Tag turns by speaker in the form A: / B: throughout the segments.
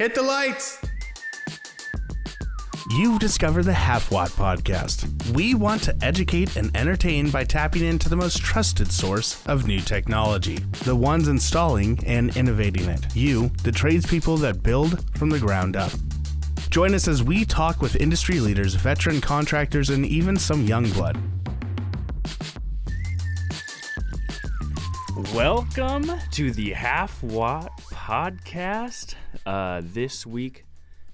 A: Hit the lights!
B: You've discovered the Halfwatt Podcast. We want to educate and entertain by tapping into the most trusted source of new technology, the ones installing and innovating it. You, the tradespeople that build from the ground up. Join us as we talk with industry leaders, veteran contractors, and even some young blood.
C: Welcome to the Halfwatt Podcast. This week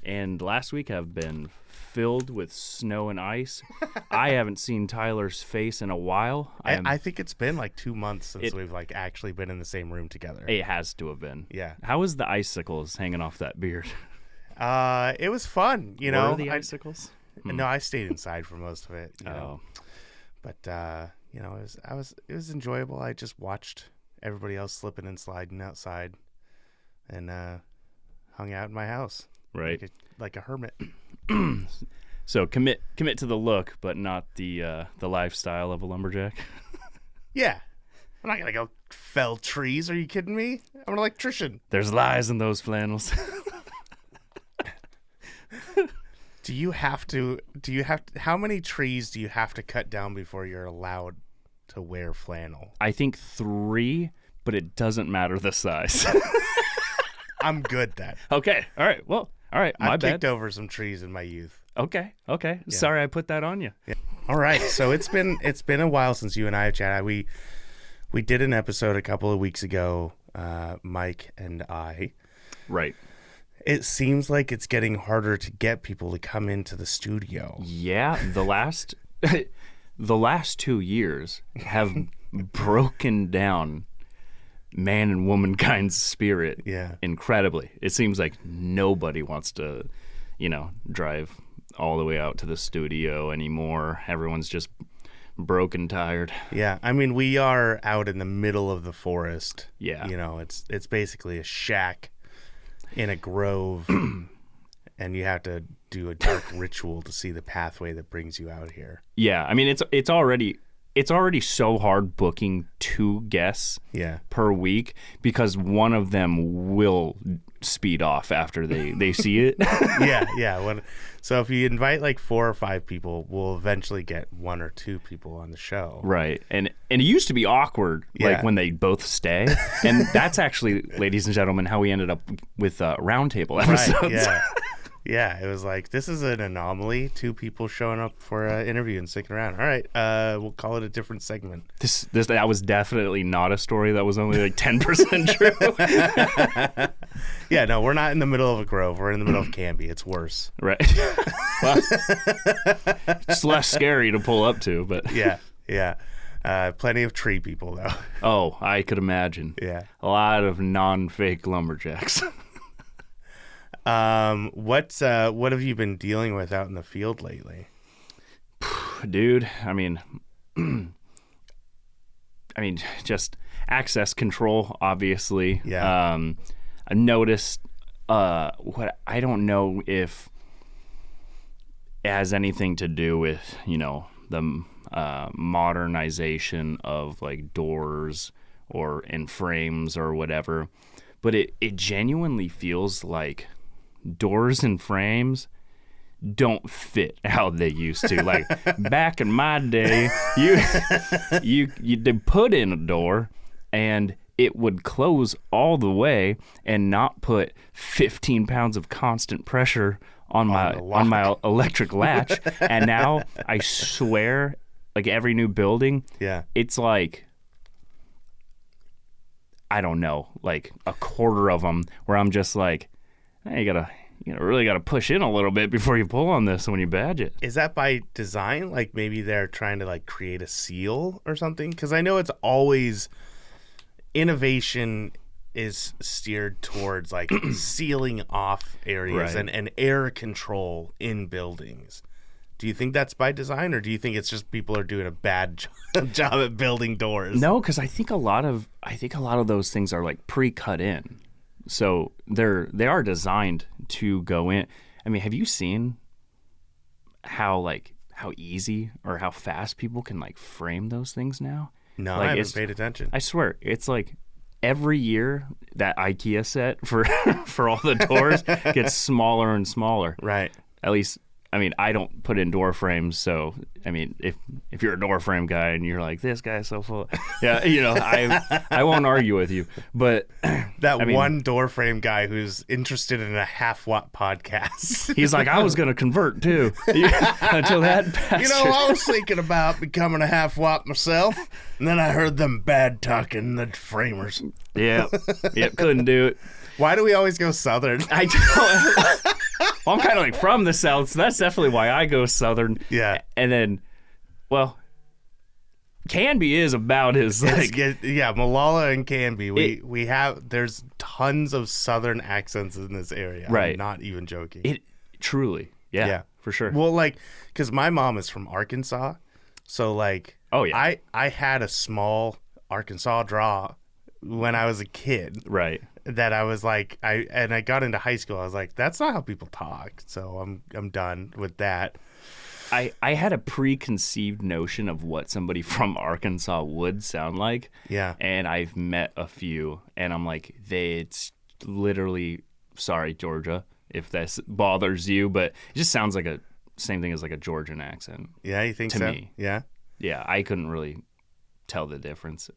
C: and last week have been filled with snow and ice. I haven't seen Tyler's face in a while.
B: I think it's been like 2 months since we've like actually been in the same room together.
C: It has to have been.
B: Yeah.
C: How was the icicles hanging off that beard?
B: It was fun, you know.
C: Were the icicles?
B: No, I stayed inside for most of it. You know?
C: Oh.
B: But you know, it was enjoyable. I just watched everybody else slipping and sliding outside, and hung out in my house,
C: Right.
B: like a hermit.
C: So commit to the look, but not the lifestyle of a lumberjack.
B: Yeah, I'm not gonna go fell trees. Are you kidding me? I'm an electrician.
C: There's lies in those flannels.
B: How many trees do you have to cut down before you're allowed to wear flannel?
C: I think 3, but it doesn't matter the size.
B: I'm good then.
C: Okay. All right. Well, all right. My
B: I've
C: bad.
B: kicked over some trees in my youth.
C: Okay.
B: Yeah.
C: Sorry I put that on you.
B: Yeah. All right. So it's been a while since you and I have chatted. We did an episode a couple of weeks ago, Mike and I.
C: Right.
B: It seems like it's getting harder to get people to come into the studio.
C: Yeah. The last 2 years have broken down man and womankind's spirit.
B: Yeah.
C: Incredibly. It seems like nobody wants to, drive all the way out to the studio anymore. Everyone's just broken tired.
B: Yeah. I mean, we are out in the middle of the forest.
C: Yeah.
B: You know, it's basically a shack in a grove, and you have to do a dark ritual to see the pathway that brings you out here.
C: Yeah. I mean, it's already so hard booking 2 guests per week because one of them will speed off after they see it.
B: Yeah. So if you invite like 4 or 5 people, we'll eventually get 1 or 2 people on the show.
C: Right. And it used to be awkward, like when they both stay. And that's actually, ladies and gentlemen, how we ended up with roundtable episodes.
B: Right, yeah. Yeah, it was like, this is an anomaly. 2 people showing up for an interview and sticking around. All right, we'll call it a different segment.
C: That was definitely not a story that was only like 10% true.
B: Yeah, no, we're not in the middle of a grove. We're in the middle of Canby. It's worse.
C: Right. Well, it's less scary to pull up to, but...
B: Yeah. Plenty of tree people, though.
C: Oh, I could imagine.
B: Yeah.
C: A lot of non-fake lumberjacks.
B: What have you been dealing with out in the field lately?
C: Dude, I mean, just access control, obviously.
B: Yeah.
C: I noticed what I don't know if it has anything to do with, the modernization of like doors or in frames or whatever, but it genuinely feels like doors and frames don't fit how they used to. Like back in my day, you put in a door and it would close all the way and not put 15 pounds of constant pressure on my electric latch. And now I swear, like every new building, it's like, I don't know, like a quarter of them where I'm just like, hey, you really gotta push in a little bit before you pull on this when you badge it.
B: Is that by design? Like maybe they're trying to like create a seal or something? Because I know it's always innovation is steered towards like sealing off areas and air control in buildings. Do you think that's by design, or do you think it's just people are doing a bad job at building doors?
C: No, because I think a lot of those things are like pre-cut in, so they are designed to go in. I mean, have you seen how easy or how fast people can like frame those things now?
B: No,
C: like,
B: I haven't paid attention.
C: I swear, it's like every year that IKEA set for for all the doors gets smaller and smaller.
B: Right.
C: At least, I mean, I don't put in door frames, so I mean, if you're a door frame guy and you're like, this guy's so full, yeah, you know, I won't argue with you. But
B: that one door frame guy who's interested in a Halfwatt podcast.
C: He's like, I was gonna convert too until that bastard.
B: You know, I was thinking about becoming a Halfwatt myself, and then I heard them bad talking the framers.
C: Yeah, couldn't do it.
B: Why do we always go Southern?
C: I don't. Well, I'm kind of like from the South, so that's definitely why I go Southern.
B: Yeah.
C: And then, well, Canby is about as like...
B: Yeah, Malala and Canby. We have... There's tons of Southern accents in this area.
C: Right.
B: I'm not even joking.
C: It truly. Yeah, for sure.
B: Well, like, because my mom is from Arkansas, so, like...
C: Oh, yeah.
B: I had a small Arkansas draw when I was a kid.
C: Right.
B: That I was like, I got into high school. I was like, that's not how people talk. So I'm done with that.
C: I had a preconceived notion of what somebody from Arkansas would sound like.
B: Yeah.
C: And I've met a few, and I'm like, it's literally, sorry, Georgia, if this bothers you, but it just sounds like a same thing as like a Georgian accent.
B: Yeah, you think
C: to
B: so?
C: me.
B: Yeah.
C: Yeah, I couldn't really tell the difference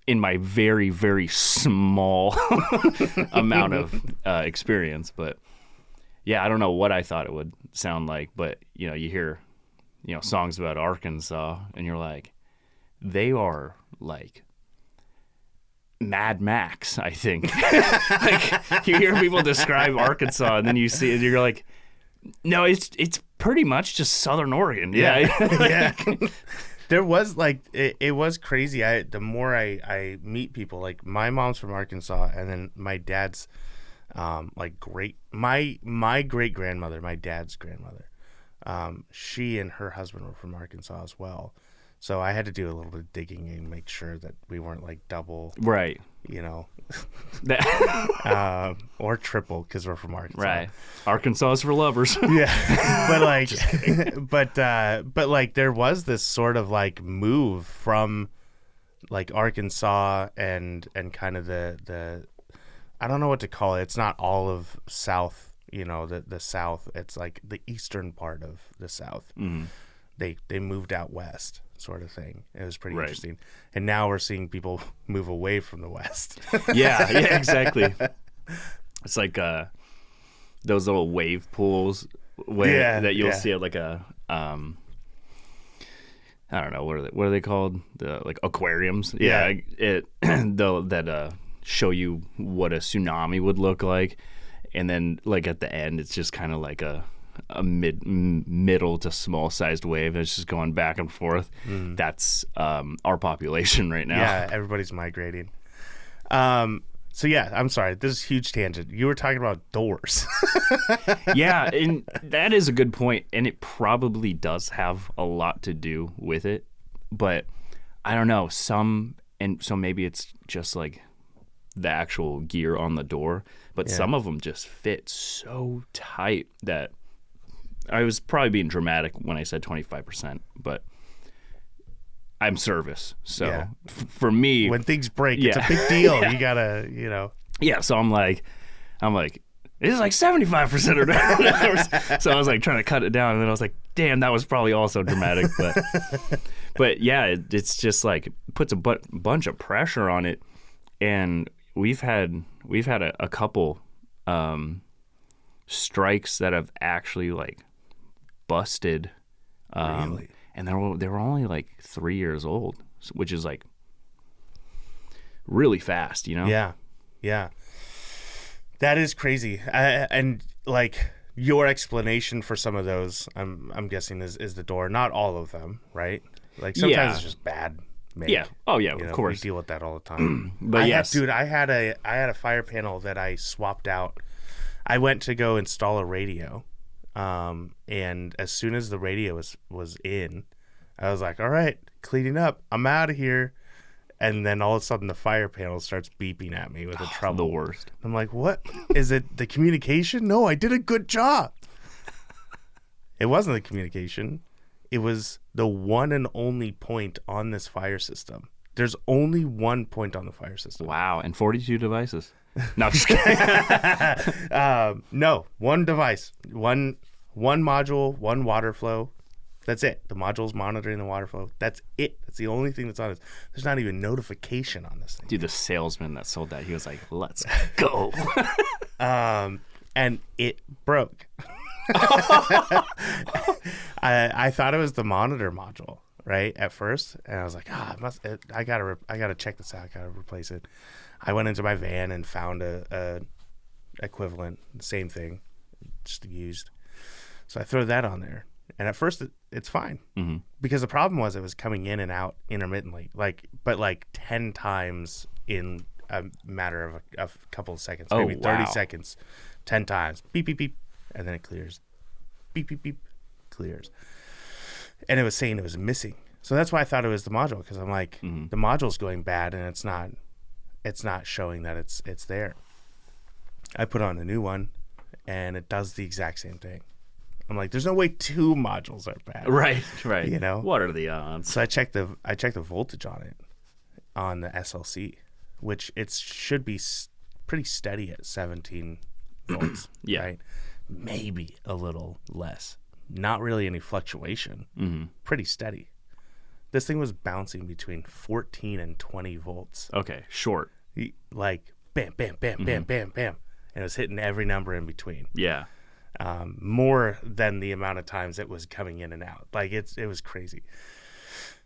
C: in my very, very small amount of experience. But yeah, I don't know what I thought it would sound like, but you know, you hear, you know, songs about Arkansas and you're like, they are like Mad Max, I think. Like you hear people describe Arkansas and then you see it, you're like, no, it's pretty much just Southern Oregon. Yeah.
B: Yeah. There was like it was crazy. The more I meet people, like my mom's from Arkansas, and then my dad's like my great grandmother, my dad's grandmother, she and her husband were from Arkansas as well. So I had to do a little bit of digging and make sure that we weren't like double,
C: right?
B: You know, or triple because we're from Arkansas.
C: Right. Arkansas is for lovers.
B: Yeah, but like, but like, there was this sort of like move from like Arkansas and kind of the I don't know what to call it. It's not all of South, you know, the South. It's like the eastern part of the South. Mm. They moved out west, sort of thing. It was pretty interesting. And now we're seeing people move away from the West.
C: Yeah, exactly. It's like those little wave pools that you'll see at like a I don't know, what are they called? The like aquariums. Yeah, that show you what a tsunami would look like, and then like at the end, it's just kind of like a middle to small sized wave. It's just going back and forth. That's our population right now.
B: Yeah, everybody's migrating. So yeah, I'm sorry, this is a huge tangent. You were talking about doors.
C: Yeah, and that is a good point, and it probably does have a lot to do with it, but I don't know, so maybe it's just like the actual gear on the door, but some of them just fit so tight that I was probably being dramatic when I said 25%, but I'm service. So for me,
B: when things break, it's a big deal. You gotta, you know.
C: Yeah. So I'm like, this is like 75% or whatever. So I was like trying to cut it down, and then I was like, damn, that was probably also dramatic. But yeah, it's just like puts a bunch of pressure on it, and we've had a couple strikes that have actually like busted.
B: Really?
C: And they were only like 3 years old, which is like really fast, you know?
B: Yeah. That is crazy. And like your explanation for some of those, I'm guessing is the door. Not all of them, right? Like sometimes it's just bad make.
C: Yeah. Oh yeah,
B: of
C: course.
B: We deal with that all the time.
C: But yes,
B: I had a fire panel that I swapped out. I went to go install a radio. And as soon as the radio was in, I was like, all right, cleaning up. I'm out of here. And then all of a sudden the fire panel starts beeping at me with a trouble.
C: The worst.
B: I'm like, what? Is it the communication? No, I did a good job. It wasn't the communication. It was the one and only point on this fire system There's only one point on the fire system.
C: Wow, and 42 devices. No, I'm just kidding.
B: No, one device, one module, one water flow. That's it. The module's monitoring the water flow. That's it. That's the only thing that's on it. There's not even notification on this thing.
C: Dude, the salesman that sold that, he was like, let's go.
B: And it broke. I thought it was the monitor module, right, at first, and I was like, I gotta check this out. I gotta replace it. I went into my van and found a equivalent, same thing, just used. So I throw that on there, and at first it's fine, because the problem was it was coming in and out intermittently, but 10 times in a matter of a couple of seconds, maybe 30 seconds, 10 times, beep beep beep, and then it clears, beep beep beep, clears, and it was saying it was missing. So that's why I thought it was the module, because I'm like, the module's going bad, and it's not showing that it's there. I put on a new one, and it does the exact same thing. I'm like, there's no way 2 modules are bad.
C: Right.
B: You know?
C: What are the odds?
B: So I checked the voltage on it, on the SLC, which it should be pretty steady at 17 volts.
C: Yeah.
B: Right? Maybe a little less. Not really any fluctuation. Pretty steady. This thing was bouncing between 14 and 20 volts.
C: Okay, short.
B: Like, bam, bam, bam, bam, bam, bam. And it was hitting every number in between.
C: Yeah.
B: More than the amount of times it was coming in and out. Like, it was crazy.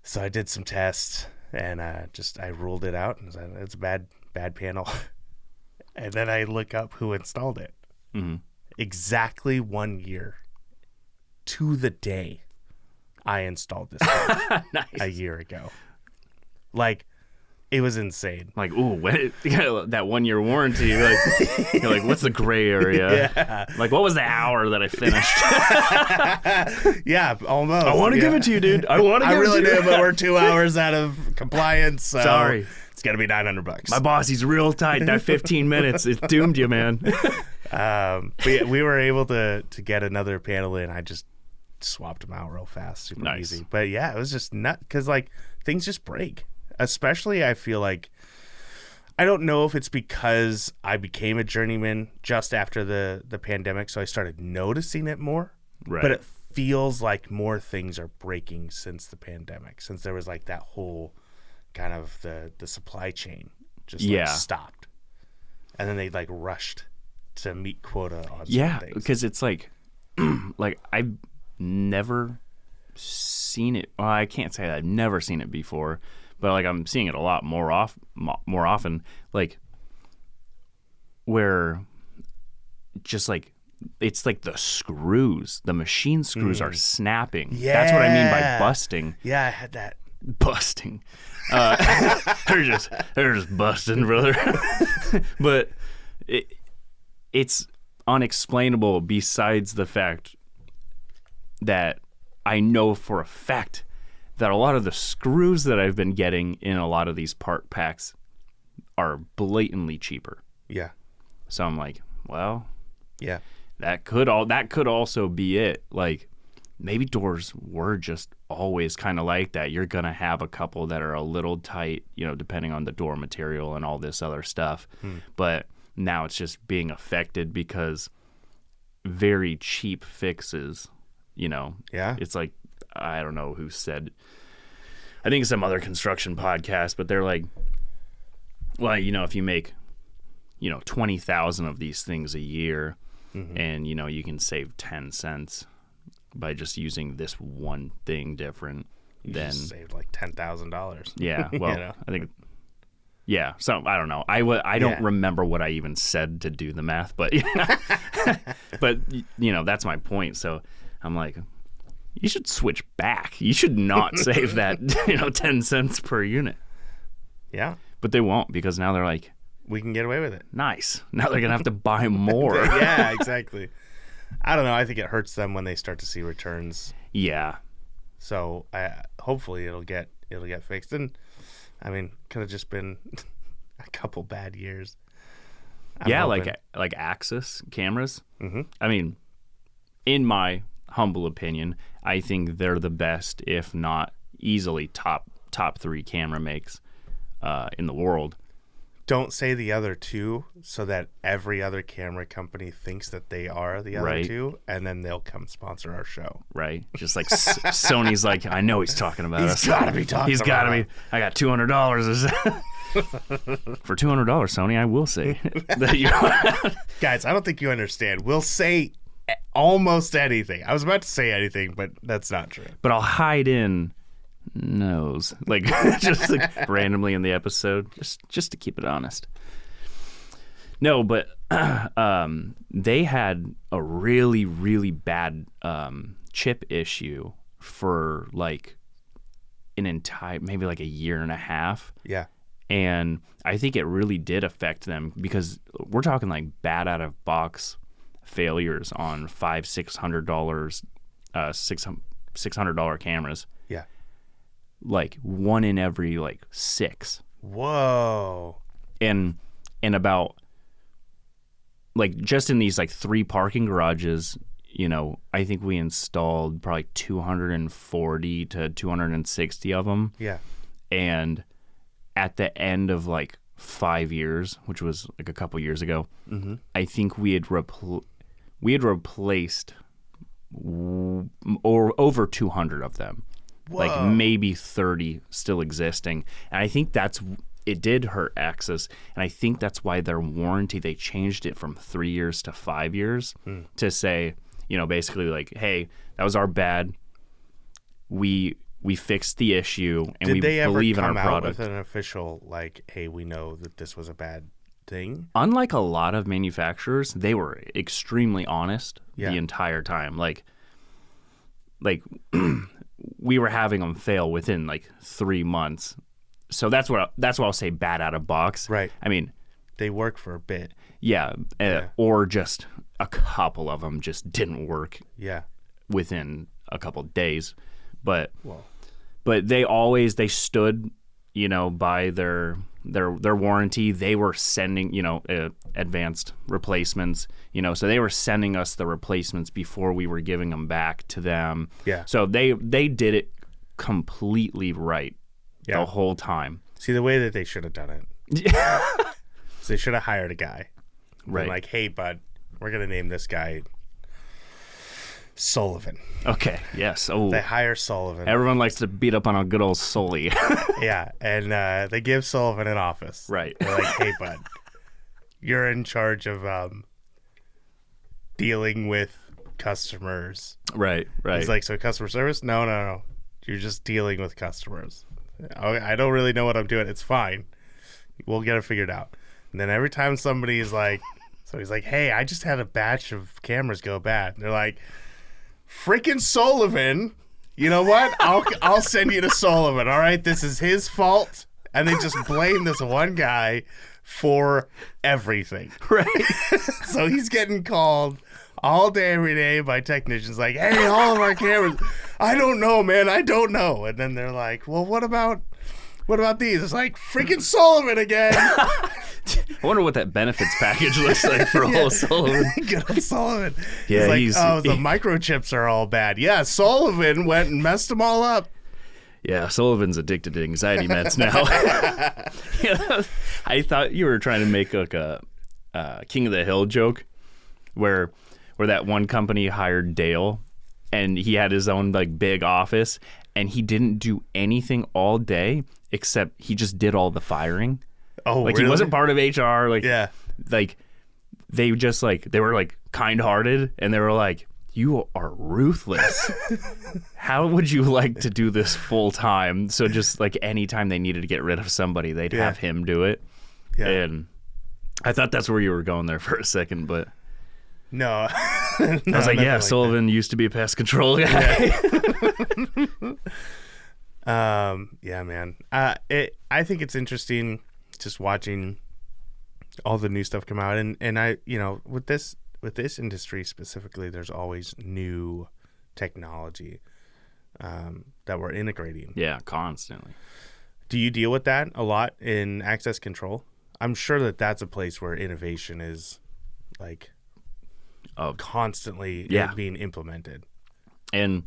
B: So I did some tests, and I ruled it out, and said, it's a bad panel. And then I look up who installed it. Exactly 1 year to the day I installed this thing
C: Nice.
B: a year ago. Like, it was insane.
C: Like, ooh, that 1 year warranty. You're like, what's the gray area?
B: Yeah.
C: Like, what was the hour that I finished?
B: Yeah, almost.
C: I want to give it to you, dude. I want to give it to you.
B: I really do, but we're 2 hours out of compliance. So
C: Sorry.
B: It's going to be $900.
C: My boss, he's real tight. That 15 minutes, it doomed you, man.
B: But yeah, we were able to get another panel in. I just swapped them out real fast, super easy. But yeah, it was just nuts, because like things just break. Especially, I feel like, I don't know if it's because I became a journeyman just after the pandemic, so I started noticing it more.
C: Right.
B: But it feels like more things are breaking since the pandemic, since there was like that whole kind of the supply chain just stopped, and then they like rushed to meet quota on some things.
C: Because it's like like I've never seen it. Well, I can't say that I've never seen it before, but like I'm seeing it a lot more often, like where just like it's like the screws, the machine screws are snapping.
B: Yeah,
C: that's what I mean by busting.
B: Yeah, I had that.
C: Busting. They're just busting, brother. But it's unexplainable, besides the fact that I know for a fact that a lot of the screws that I've been getting in a lot of these part packs are blatantly cheaper.
B: Yeah.
C: So I'm like, well,
B: yeah,
C: that could also be it. Like, maybe doors were just always kind of like that. You're going to have a couple that are a little tight, you know, depending on the door material and all this other stuff. But now it's just being affected because very cheap fixes, you know.
B: Yeah.
C: It's like, I don't know who said, I think it's some other construction podcast, but they're like, well, you know, if you make, you know, 20,000 of these things a year, and, you know, you can save 10 cents by just using this one thing different, then
B: just saved like $10,000.
C: Yeah, well, you know? I think, yeah. So I don't know. I don't remember what I even said to do the math, but but you know, that's my point. So I'm like, you should switch back. You should not save that, you know, 10 cents per unit.
B: Yeah,
C: but they won't, because now they're like,
B: we can get away with it.
C: Nice. Now they're gonna have to buy more.
B: Yeah, exactly. I don't know. I think it hurts them when they start to see returns.
C: Yeah.
B: So hopefully it'll get fixed. And I mean, could have just been a couple bad years. I'm hoping.
C: like Axis cameras. I mean, in my humble opinion, I think they're the best, if not easily top 3 camera makes. in the world.
B: Don't say the other two so that every other camera company thinks that they are the other
C: Right.
B: two, and then they'll come sponsor our show.
C: Right? Just like Sony's like, I know he's talking about us.
B: He's got to be talking
C: He's got to
B: about
C: be. I got $200. For $200, Sony, I will say that you.
B: Guys, I don't think you understand. We'll say almost anything. I was about to say anything, but that's not true.
C: But I'll hide in nose, like just like randomly in the episode, just to keep it honest. No, but they had a really, really bad chip issue for like an entire, maybe like a year and a half.
B: Yeah.
C: And I think it really did affect them because we're talking like bad out of box failures on $500-$600 $600 cameras.
B: Yeah.
C: Like 1 in every like 6.
B: Whoa.
C: And about like just in these like 3 parking garages, you know, I think we installed probably 240 to 260 of them.
B: Yeah.
C: And at the end of like 5 years, which was like a couple years ago, I think we had replaced over 200 of them.
B: Whoa.
C: Like maybe 30 still existing. And I think it did hurt Axis. And I think that's why their warranty, they changed it from 3 years to 5 years to say, you know, basically like, hey, that was our bad. We fixed the issue and we believe in our product. Did they ever come out
B: with an official, like, hey, we know that this was a bad thing?
C: Unlike a lot of manufacturers, they were extremely honest the entire time. Like we were having them fail within like 3 months. So that's what I'll say bad out of box.
B: Right.
C: I mean,
B: they work for a bit.
C: Yeah. Or just a couple of them just didn't work.
B: Yeah.
C: Within a couple days. But they stood, you know, by their warranty. They were sending, you know, advanced replacements, you know, so they were sending us the replacements before we were giving them back to them.
B: Yeah.
C: So they did it completely right the whole time.
B: See, the way that they should have done it. So they should have hired a guy.
C: Right.
B: Like, hey, bud, we're going to name this guy Sullivan.
C: Okay, yes. Oh,
B: they hire Sullivan.
C: Everyone likes to beat up on a good old Sully.
B: Yeah, and they give Sullivan an office.
C: Right.
B: They're like, hey, bud, you're in charge of dealing with customers.
C: Right.
B: He's like, so customer service? No. You're just dealing with customers. I don't really know what I'm doing. It's fine. We'll get it figured out. And then every time somebody's like, hey, I just had a batch of cameras go bad. And they're like, freaking Sullivan, you know what? I'll send you to Sullivan. All right, this is his fault. And they just blame this one guy for everything.
C: Right.
B: So he's getting called all day, every day by technicians like, hey, all of our cameras. I don't know, man. I don't know. And then they're like, well, what about these? It's like, freaking Sullivan again.
C: I wonder what that benefits package looks like for old Sullivan.
B: Good old Sullivan.
C: Yeah,
B: he's like, the microchips are all bad. Yeah, Sullivan went and messed them all up.
C: Yeah, Sullivan's addicted to anxiety meds now. I thought you were trying to make like a King of the Hill joke where that one company hired Dale and he had his own like big office and he didn't do anything all day except he just did all the firing.
B: Oh,
C: like
B: really?
C: He wasn't part of HR. Like,
B: yeah.
C: Like they just like, they were like kind-hearted and they were like, you are ruthless. How would you like to do this full time? So just like anytime they needed to get rid of somebody, they'd have him do it.
B: Yeah.
C: And I thought that's where you were going there for a second, but
B: no.
C: I was like, yeah, Sullivan used to be a pest control guy.
B: Yeah, man. I think it's interesting just watching all the new stuff come out, and I, you know, with this industry specifically, there's always new technology that we're integrating.
C: Yeah, constantly.
B: Do you deal with that a lot in access control? I'm sure that that's a place where innovation is like constantly being implemented.
C: And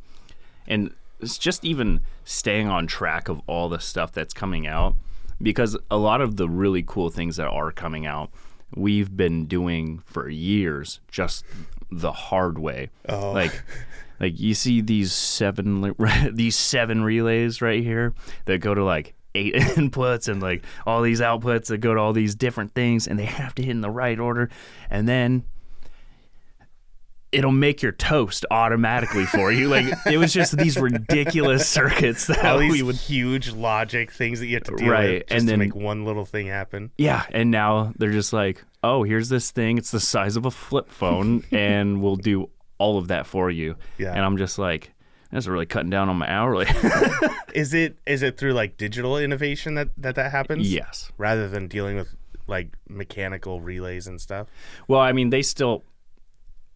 C: it's just even staying on track of all the stuff that's coming out. because a lot of the really cool things that are coming out, we've been doing for years, just the hard way.
B: Oh.
C: Like you see these seven relays right here that go to like 8 inputs and like all these outputs that go to all these different things, and they have to hit in the right order, and then it'll make your toast automatically for you. Like, it was just these ridiculous circuits that
B: all
C: we
B: these
C: would
B: huge logic things that you have to deal
C: Right,
B: with just
C: and
B: to
C: then-
B: make one little thing happen.
C: Yeah, and now they're just like, oh, here's this thing. It's the size of a flip phone, and we'll do all of that for you.
B: Yeah.
C: And I'm just like, that's really cutting down on my hourly.
B: Is it through like digital innovation that happens?
C: Yes.
B: Rather than dealing with like mechanical relays and stuff?
C: Well, I mean, they still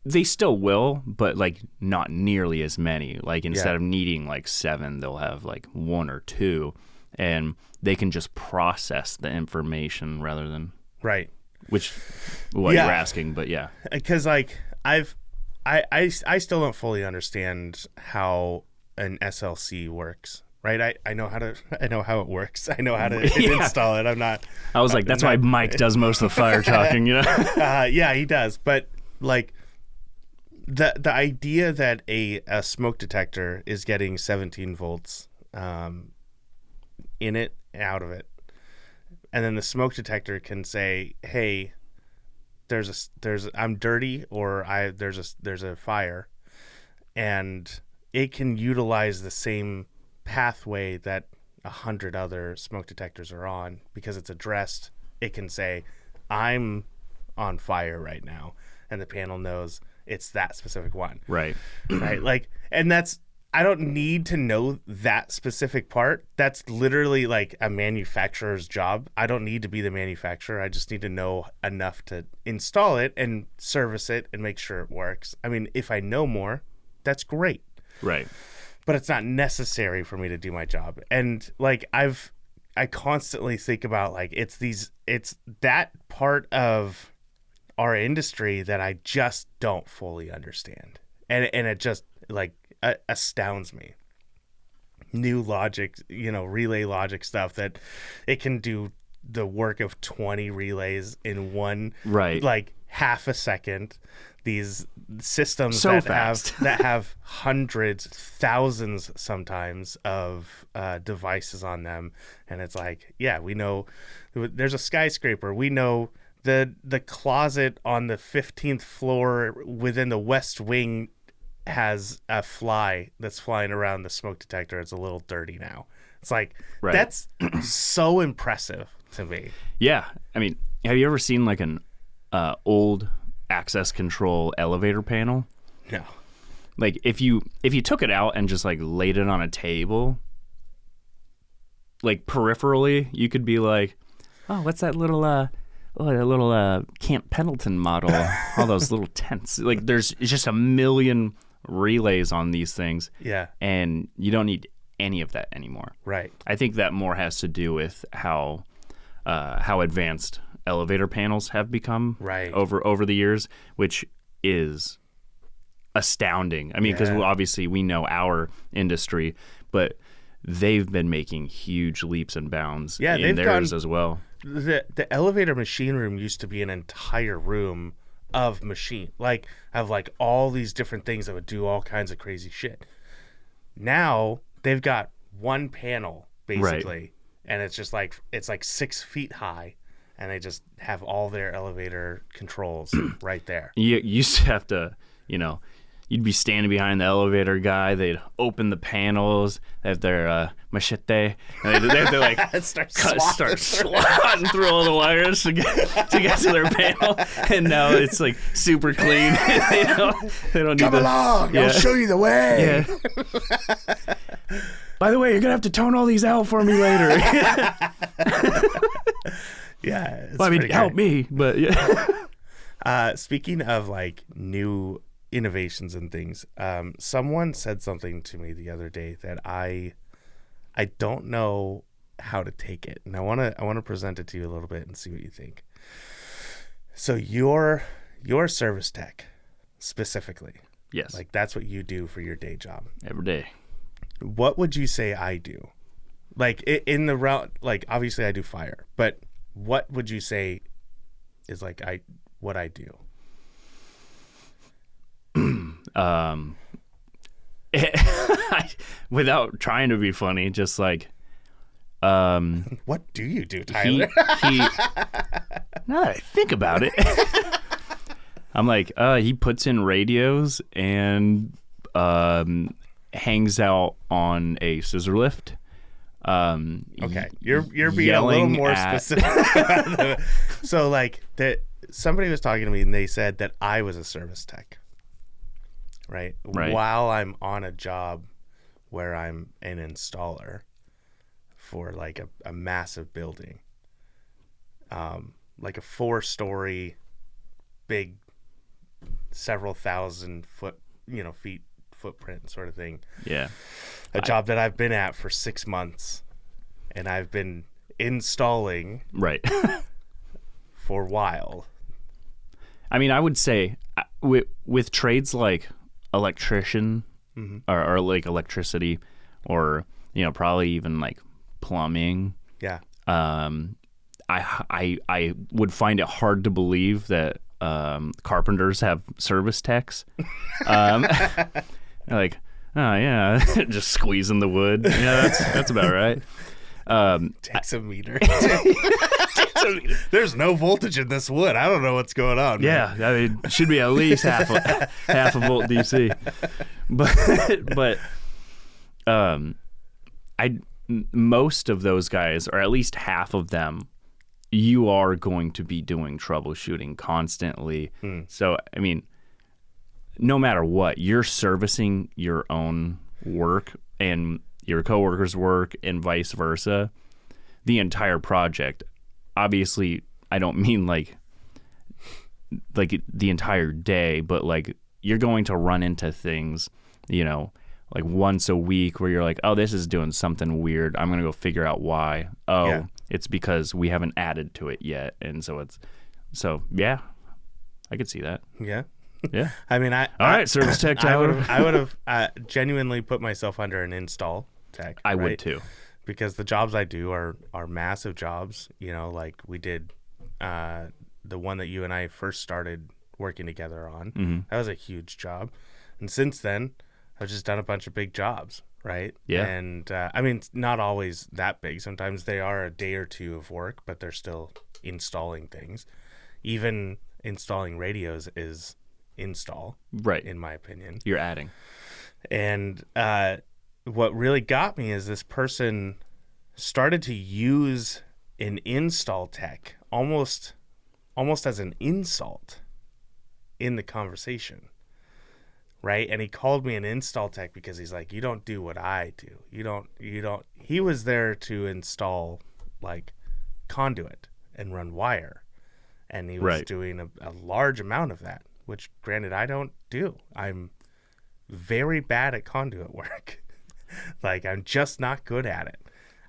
C: will, but like not nearly as many. Like, instead of needing like 7, they'll have like 1 or 2, and they can just process the information rather than
B: Right.
C: which what you're asking. But yeah,
B: because like I still don't fully understand how an SLC works. Right, I know how it works. I know how to install it. I'm not.
C: I was like, that's why Mike does most of the fire talking, you know?
B: Yeah, he does. But like the idea that a smoke detector is getting 17 volts in it, out of it, and then the smoke detector can say, "Hey, I'm dirty," or there's a fire, and it can utilize the same pathway that 100 other smoke detectors are on because it's addressed. It can say, "I'm on fire right now," and the panel knows it's that specific one.
C: Right.
B: Right. Like, and I don't need to know that specific part. That's literally like a manufacturer's job. I don't need to be the manufacturer. I just need to know enough to install it and service it and make sure it works. I mean, if I know more, that's great.
C: Right.
B: But it's not necessary for me to do my job. And like I constantly think about like it's that part of our industry that I just don't fully understand. And it just like astounds me. New logic, relay logic stuff that it can do the work of 20 relays in one like half a second. These systems
C: so
B: that have hundreds, thousands sometimes of devices on them, and it's like, yeah, we know there's a skyscraper. We know the closet on the 15th floor within the West Wing has a fly that's flying around the smoke detector. It's a little dirty now. It's like that's so impressive to me.
C: Yeah, I mean, have you ever seen like an old access control elevator panel?
B: No.
C: Like if you took it out and just like laid it on a table, like peripherally, you could be like, oh, what's that little Camp Pendleton model? All those little tents. Like there's just a million relays on these things.
B: Yeah.
C: And you don't need any of that anymore.
B: Right.
C: I think that more has to do with how advanced elevator panels have become over the years, which is astounding. I mean, because obviously we know our industry, but they've been making huge leaps and bounds in theirs as well.
B: The elevator machine room used to be an entire room of all these different things that would do all kinds of crazy shit. Now they've got one panel basically, and it's just like 6 feet high, and they just have all their elevator controls right there.
C: You used to have to, you'd be standing behind the elevator guy. They'd open the panels, they have their machete, and they have to like start swatting through all the wires to get to their panel. And now it's like super clean. they don't need
B: Come along, I'll show you the way.
C: Yeah. By the way, you're gonna have to tone all these out for me later.
B: Yeah,
C: well, I mean, help me, but yeah.
B: Speaking of like new innovations and things, someone said something to me the other day that I don't know how to take it, and I want to present it to you a little bit and see what you think. So your service tech specifically,
C: yes,
B: like that's what you do for your day job
C: every day.
B: What would you say I do Like in the route, like obviously I do fire, but what would you say is like what I do?
C: Without trying to be funny, just like
B: what do you do, Tyler?
C: he now that I think about it, I'm like, he puts in radios and hangs out on a scissor lift.
B: Okay, you're being a little more specific. So like that, somebody was talking to me and they said that I was a service tech, right? While I'm on a job where I'm an installer for like a massive building, like a 4-story, big, several thousand feet footprint sort of thing.
C: Yeah.
B: A job that I've been at for 6 months, and I've been installing
C: right
B: for a while.
C: I mean, I would say with trades like electrician or like electricity, or probably even like plumbing.
B: Yeah.
C: I would find it hard to believe that carpenters have service techs. Like, oh yeah, just squeezing the wood. Yeah, that's about right.
B: Takes a meter. There's no voltage in this wood. I don't know what's going on.
C: Yeah, I mean, it should be at least half a volt DC. But most of those guys, or at least half of them, you are going to be doing troubleshooting constantly. So I mean, no matter what, you're servicing your own work and your coworkers' work and vice versa. The entire project. Obviously, I don't mean like the entire day, but like you're going to run into things, like once a week where you're like, oh, this is doing something weird. I'm going to go figure out why. Oh, yeah. It's because we haven't added to it yet. And so yeah, I could see that.
B: Yeah.
C: Yeah.
B: I mean,
C: all right, service tech, Tyler.
B: I would have genuinely put myself under an install tech.
C: I would too.
B: Because the jobs I do are massive jobs. Like we did the one that you and I first started working together on.
C: Mm-hmm.
B: That was a huge job. And since then, I've just done a bunch of big jobs, right?
C: Yeah.
B: And I mean, it's not always that big. Sometimes they are a day or two of work, but they're still installing things. Even installing radios is install,
C: right?
B: In my opinion,
C: you're adding. And
B: what really got me is this person started to use an install tech almost as an insult in the conversation, right? And he called me an install tech because he's like, you don't do what I do. You don't. He was there to install like conduit and run wire, and he was doing a large amount of that, which granted I don't do. I'm very bad at conduit work. Like, I'm just not good at it.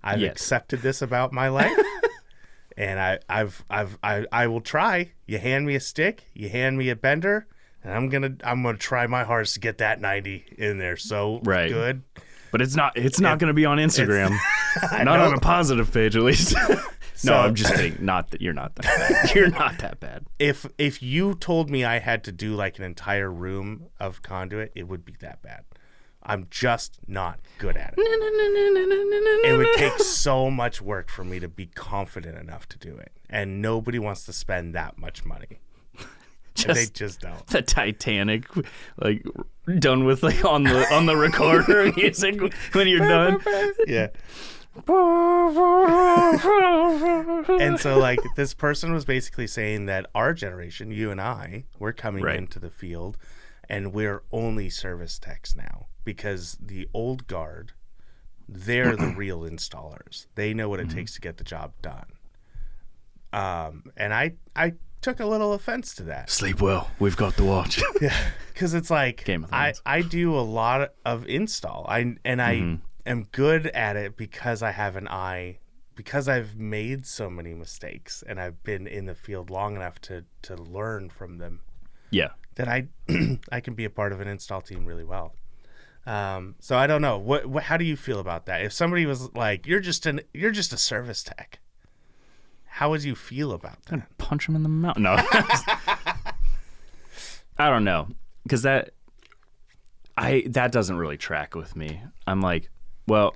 B: I've accepted this about my life, and I will try. You hand me a stick, you hand me a bender, and I'm gonna try my hardest to get that 90 in there. So good.
C: But it's not gonna be on Instagram. Not on a positive page, at least. No, I'm just kidding. Not that you're not that bad. You're not that bad.
B: If you told me I had to do like an entire room of conduit, it would be that bad. I'm just not good at it. It would take so much work for me to be confident enough to do it. And nobody wants to spend that much money. They just don't.
C: The Titanic, like, done with like on the recorder music when you're done.
B: Yeah. And so like this person was basically saying that our generation, you and I, we're coming into the field and we're only service techs now. Because the old guard, they're the real installers. They know what it takes to get the job done. And I took a little offense to that.
C: Sleep well. We've got the watch.
B: Yeah, because it's like I do a lot of install. I am good at it because I have an eye. Because I've made so many mistakes and I've been in the field long enough to learn from them.
C: Yeah,
B: that I can be a part of an install team really well. So I don't know. What? How do you feel about that? If somebody was like, you're just a service tech, how would you feel about that?
C: I'd punch him in the mouth. No. I don't know. Because that doesn't really track with me. I'm like, well,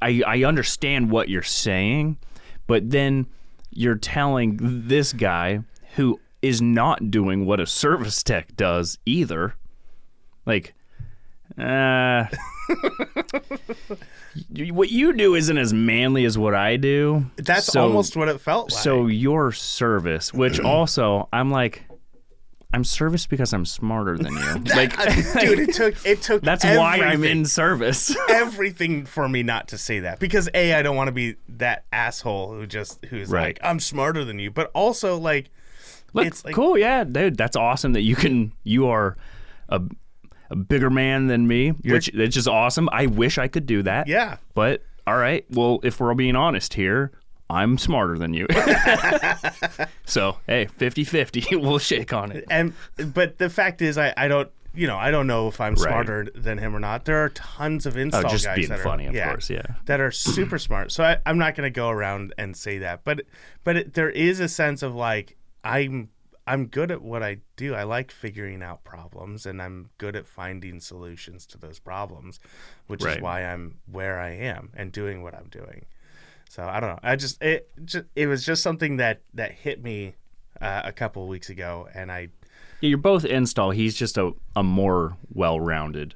C: I understand what you're saying, but then you're telling this guy who is not doing what a service tech does either. Like, what you do isn't as manly as what I do.
B: That's almost what it felt like.
C: So your service, which also I'm like, I'm service because I'm smarter than you. Like,
B: dude, it took.
C: That's why I'm in service.
B: Everything for me not to say that, because I don't want to be that asshole who's
C: right.
B: like, I'm smarter than you, but also like,
C: look,
B: it's like,
C: cool, yeah, dude, that's awesome that you are a bigger man than me, which it's just awesome. I wish I could do that.
B: Yeah,
C: but all right, well, if we're being honest here, I'm smarter than you. So, hey, 50-50, we'll shake on it.
B: But the fact is, I don't know if I'm smarter than him or not. There are tons of install
C: just
B: guys
C: being
B: that
C: funny,
B: are,
C: of course, yeah,
B: that are super smart. So I'm not going to go around and say that. But there is a sense of like, I'm good at what I do. I like figuring out problems, and I'm good at finding solutions to those problems, which is why I'm where I am and doing what I'm doing. So I don't know. It was just something that hit me a couple of weeks ago, and
C: you're both install. He's just a more well-rounded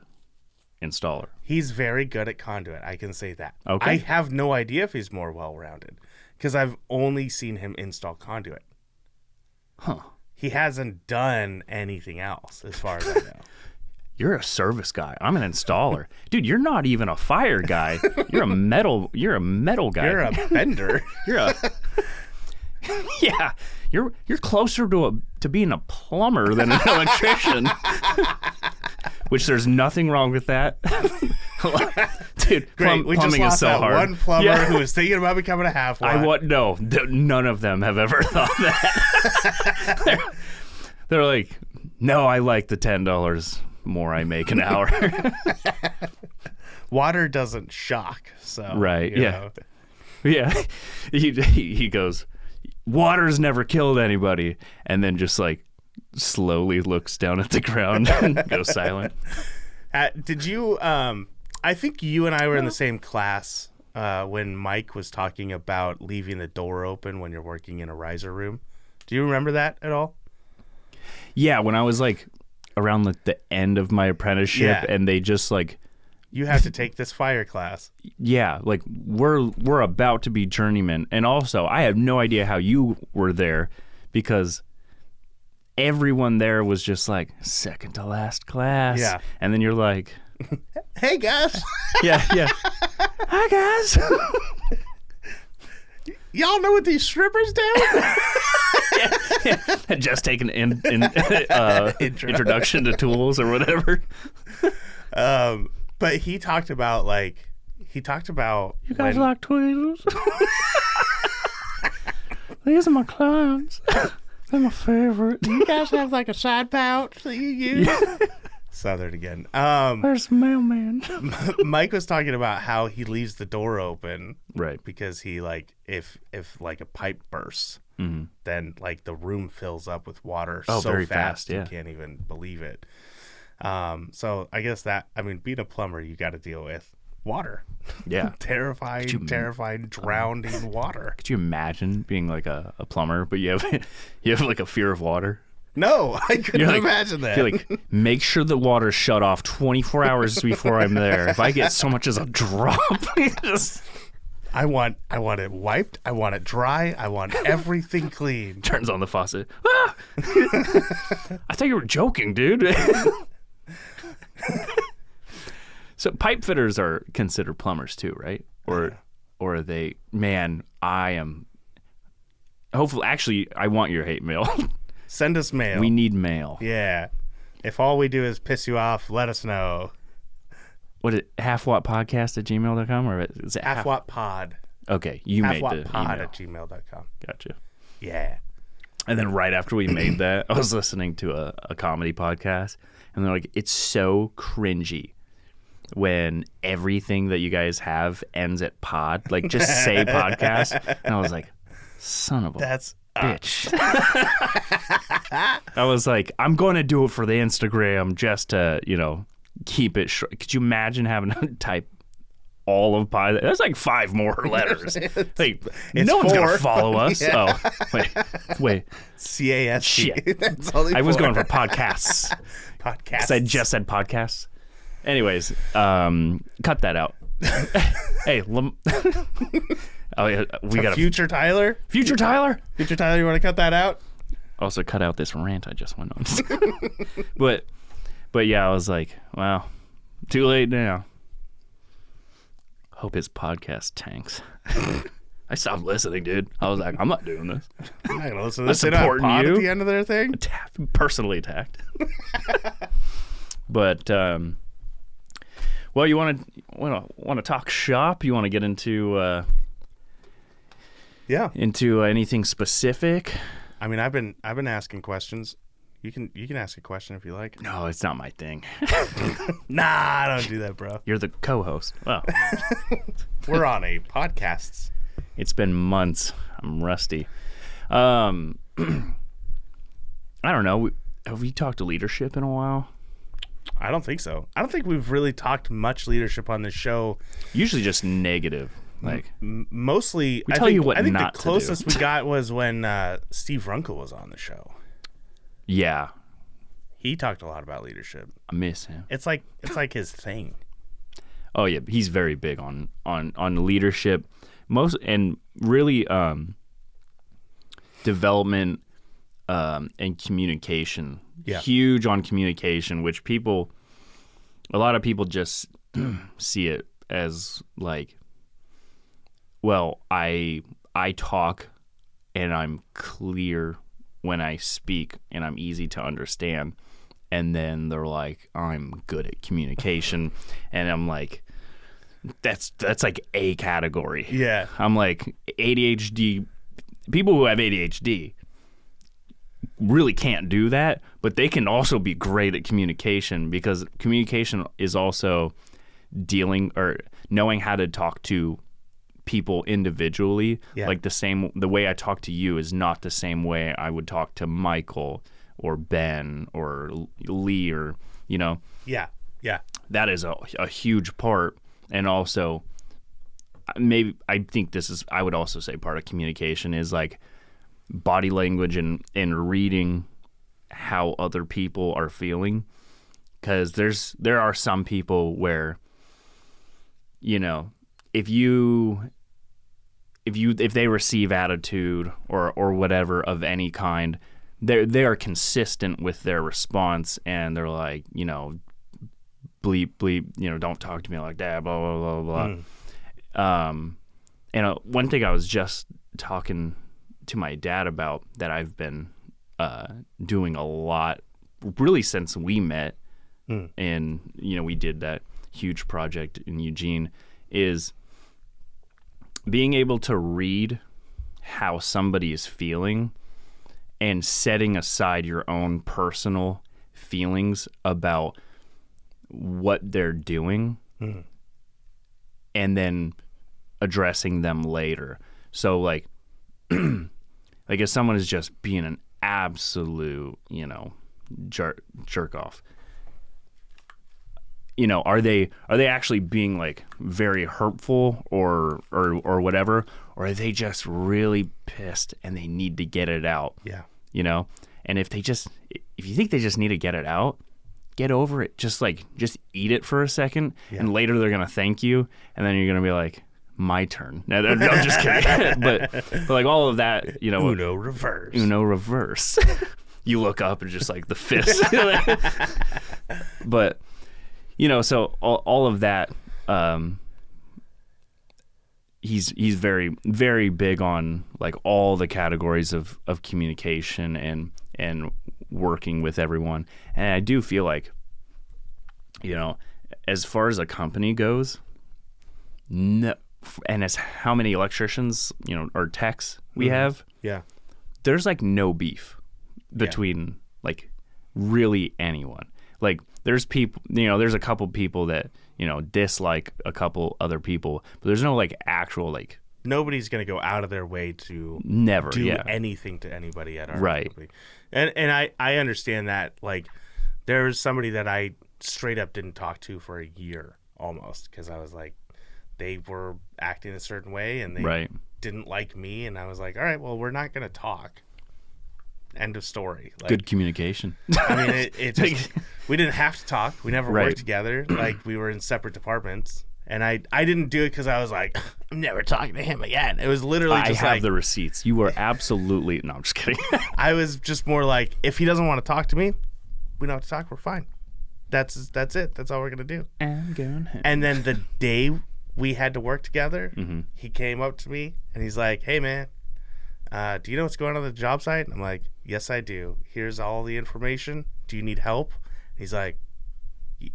C: installer.
B: He's very good at conduit. I can say that.
C: Okay.
B: I have no idea if he's more well-rounded because I've only seen him install conduit.
C: Huh.
B: He hasn't done anything else, as far as I know.
C: You're a service guy. I'm an installer. Dude, you're not even a fire guy. You're a metal guy.
B: You're a bender.
C: Yeah. You're closer to being a plumber than an electrician. Which there's nothing wrong with that. Dude,
B: Great. We
C: plumbing
B: just lost
C: is so
B: that
C: hard.
B: one plumber who was thinking about becoming a half-watt.
C: No, none of them have ever thought that. They're like, no, I like the $10 more I make an hour.
B: Water doesn't shock, so
C: right. Yeah. Yeah. He goes, water's never killed anybody, and then just like slowly looks down at the ground and goes silent.
B: Did you I think you and I were in the same class when Mike was talking about leaving the door open when you're working in a riser room. Do you remember that at all?
C: Yeah, when I was like around the end of my apprenticeship, and they just like,
B: you have to take this fire class.
C: Yeah, like we're about to be journeymen, and also I have no idea how you were there because everyone there was just like second to last class.
B: Yeah,
C: and then you're like,
B: hey guys.
C: Yeah. Hi guys.
B: Y'all know what these strippers do?
C: yeah. Just taking introduction to tools or whatever.
B: But he talked about you guys
C: like tweezers. These are my clients. They're my favorite.
B: Do you guys have like a side pouch that you use? Yeah. Southern again.
C: Where's the mailman?
B: Mike was talking about how he leaves the door open,
C: right? Because
B: he if like a pipe bursts, then like the room fills up with water so
C: very
B: fast
C: yeah.
B: You can't even believe it. So I guess being a plumber, you got to deal with water.
C: Yeah,
B: terrifying, drowning water.
C: Could you imagine being like a plumber, but you have like a fear of water?
B: No, I couldn't imagine that.
C: You're like, make sure the water's shut off 24 hours before I'm there. If I get so much as a drop,
B: I want it wiped. I want it dry. I want everything clean.
C: Turns on the faucet. Ah! I thought you were joking, dude. So pipe fitters are considered plumbers too, right? Or are they? Man, I am. Hopefully, actually, I want your hate mail.
B: Send us mail.
C: We need mail.
B: Yeah. If all we do is piss you off, let us know.
C: What is it? halfwattpodcast@gmail.com or is it
B: Halfwattpod?
C: Okay, you made the email.
B: Halfwattpod@gmail.com.
C: Gotcha.
B: Yeah.
C: And then right after we made that, I was listening to a comedy podcast, and they're like, it's so cringy when everything that you guys have ends at pod. Like, just say podcast. And I was like, son of a bitch. I was like, I'm going to do it for the Instagram just to, keep it short. Could you imagine having to type all of pod? That's like 5 more letters. Like, no one's going to follow us. Yeah. Oh, wait.
B: CAST.
C: Shit.
B: That's only
C: I
B: 4.
C: was going for podcasts.
B: Podcasts.
C: I just said podcasts. Anyways, cut that out. Hey, oh yeah, we got
B: Future Tyler.
C: Future Tyler.
B: Future Tyler, you want to cut that out?
C: Also, cut out this rant I just went on. but yeah, I was like, wow, too late now. Hope his podcast tanks. I stopped listening, dude. I was like, I'm not doing this.
B: I'm not gonna listen to this.
C: I'm supporting
B: They don't have pod
C: you.
B: at the end of their thing.
C: Personally attacked. But well, you want to talk shop? You want to get into into anything specific?
B: I mean, I've been asking questions. You can ask a question if you like.
C: No, it's not my thing.
B: Nah, I don't do that, bro.
C: You're the co-host. Well,
B: we're on a podcast.
C: It's been months. I'm rusty. I don't know. Have we talked leadership in a while?
B: I don't think so. I don't think we've really talked much leadership on this show.
C: Usually just negative. Like
B: mostly,
C: we tell you what
B: I think
C: not
B: the closest
C: to do.
B: we got was when Steve Runkle was on the show.
C: Yeah,
B: he talked a lot about leadership.
C: I miss him.
B: It's like his thing.
C: Oh yeah, he's very big on leadership, and really development and communication.
B: Yeah.
C: Huge on communication, which a lot of people just see it as like, well, I talk and I'm clear when I speak and I'm easy to understand. And then they're like, I'm good at communication. And I'm like, that's like a category.
B: Yeah.
C: I'm like, ADHD, people who have ADHD really can't do that, but they can also be great at communication, because communication is also dealing or knowing how to talk to people individually.
B: Yeah.
C: Like the way I talk to you is not the same way I would talk to Michael or Ben or Lee, or
B: Yeah.
C: that is a huge part. And also, maybe I think I would also say part of communication is like body language and reading how other people are feeling, because there are some people where if they receive attitude or whatever of any kind, they are consistent with their response, and they're like, bleep, don't talk to me like that, blah blah blah blah. And one thing I was just talking to my dad about that I've been doing a lot really since we met, and we did that huge project in Eugene, is being able to read how somebody is feeling and setting aside your own personal feelings about what they're doing, and then addressing them later. So like if someone is just being an absolute, jerk off, are they actually being like very hurtful or whatever, or are they just really pissed and they need to get it out?
B: Yeah.
C: And if you think they just need to get it out, get over it. Just eat it for a second, and later they're gonna thank you, and then you're gonna be like, my turn. No, I'm just kidding. but like all of that,
B: Uno reverse.
C: Uno reverse. You look up and just like the fist. But so all of that, he's very, very big on like all the categories of communication and working with everyone. And I do feel like, as far as a company goes, no, and as how many electricians, or techs we have,
B: Yeah.
C: there's like no beef between like really anyone. Like there's people, there's a couple people that, dislike a couple other people, but there's no like actual like.
B: Nobody's going to go out of their way to
C: never
B: do anything to anybody at our
C: right.
B: company. And I understand that. Like, there was somebody that I straight up didn't talk to for a year almost because I was like, they were acting a certain way and they didn't like me. And I was like, all right, well, we're not going to talk. End of story. Like,
C: good communication.
B: I mean, it just, we didn't have to talk. We never worked together. Like, we were in separate departments. And I didn't do it because I was like, I'm never talking to him again. It was literally just
C: I have the receipts. You were absolutely... No, I'm just kidding.
B: I was just more like, if he doesn't want to talk to me, we don't have to talk. We're fine. That's it. That's all we're going to do.
C: I'm going home.
B: And then the day we had to work together, he came up to me and he's like, hey, man, do you know what's going on the job site? And I'm like, yes, I do. Here's all the information. Do you need help? He's like,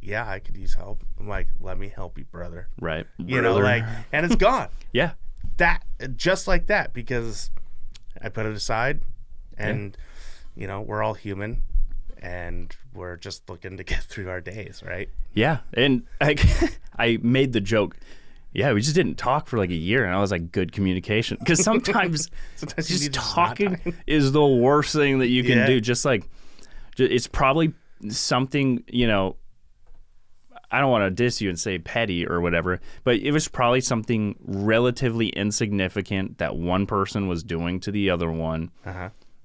B: yeah, I could use help. I'm like, let me help you, brother.
C: Right.
B: And it's gone.
C: Yeah.
B: That, just like that, because I put it aside and, we're all human and we're just looking to get through our days, right?
C: Yeah. And I made the joke, yeah, we just didn't talk for like a year. And I was like, good communication. Because sometimes just talking is the worst thing that you can do. Just like, it's probably something, I don't want to diss you and say petty or whatever, but it was probably something relatively insignificant that one person was doing to the other one.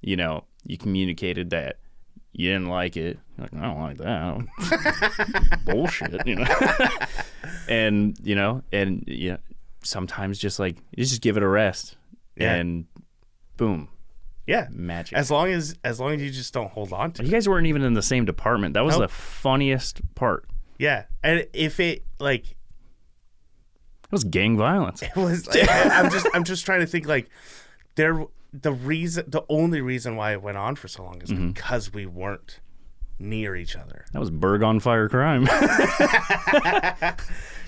C: You communicated that you didn't like it. You're like, I don't like that. Bullshit, and sometimes just like you just give it a rest and boom.
B: Yeah,
C: magic.
B: As long as you just don't hold on to it.
C: You guys weren't even in the same department. That was the funniest part.
B: Yeah, and if it like,
C: it was gang violence.
B: It was. Like, I'm just trying to think like, the only reason why it went on for so long is because we weren't near each other.
C: That was Berg on fire crime.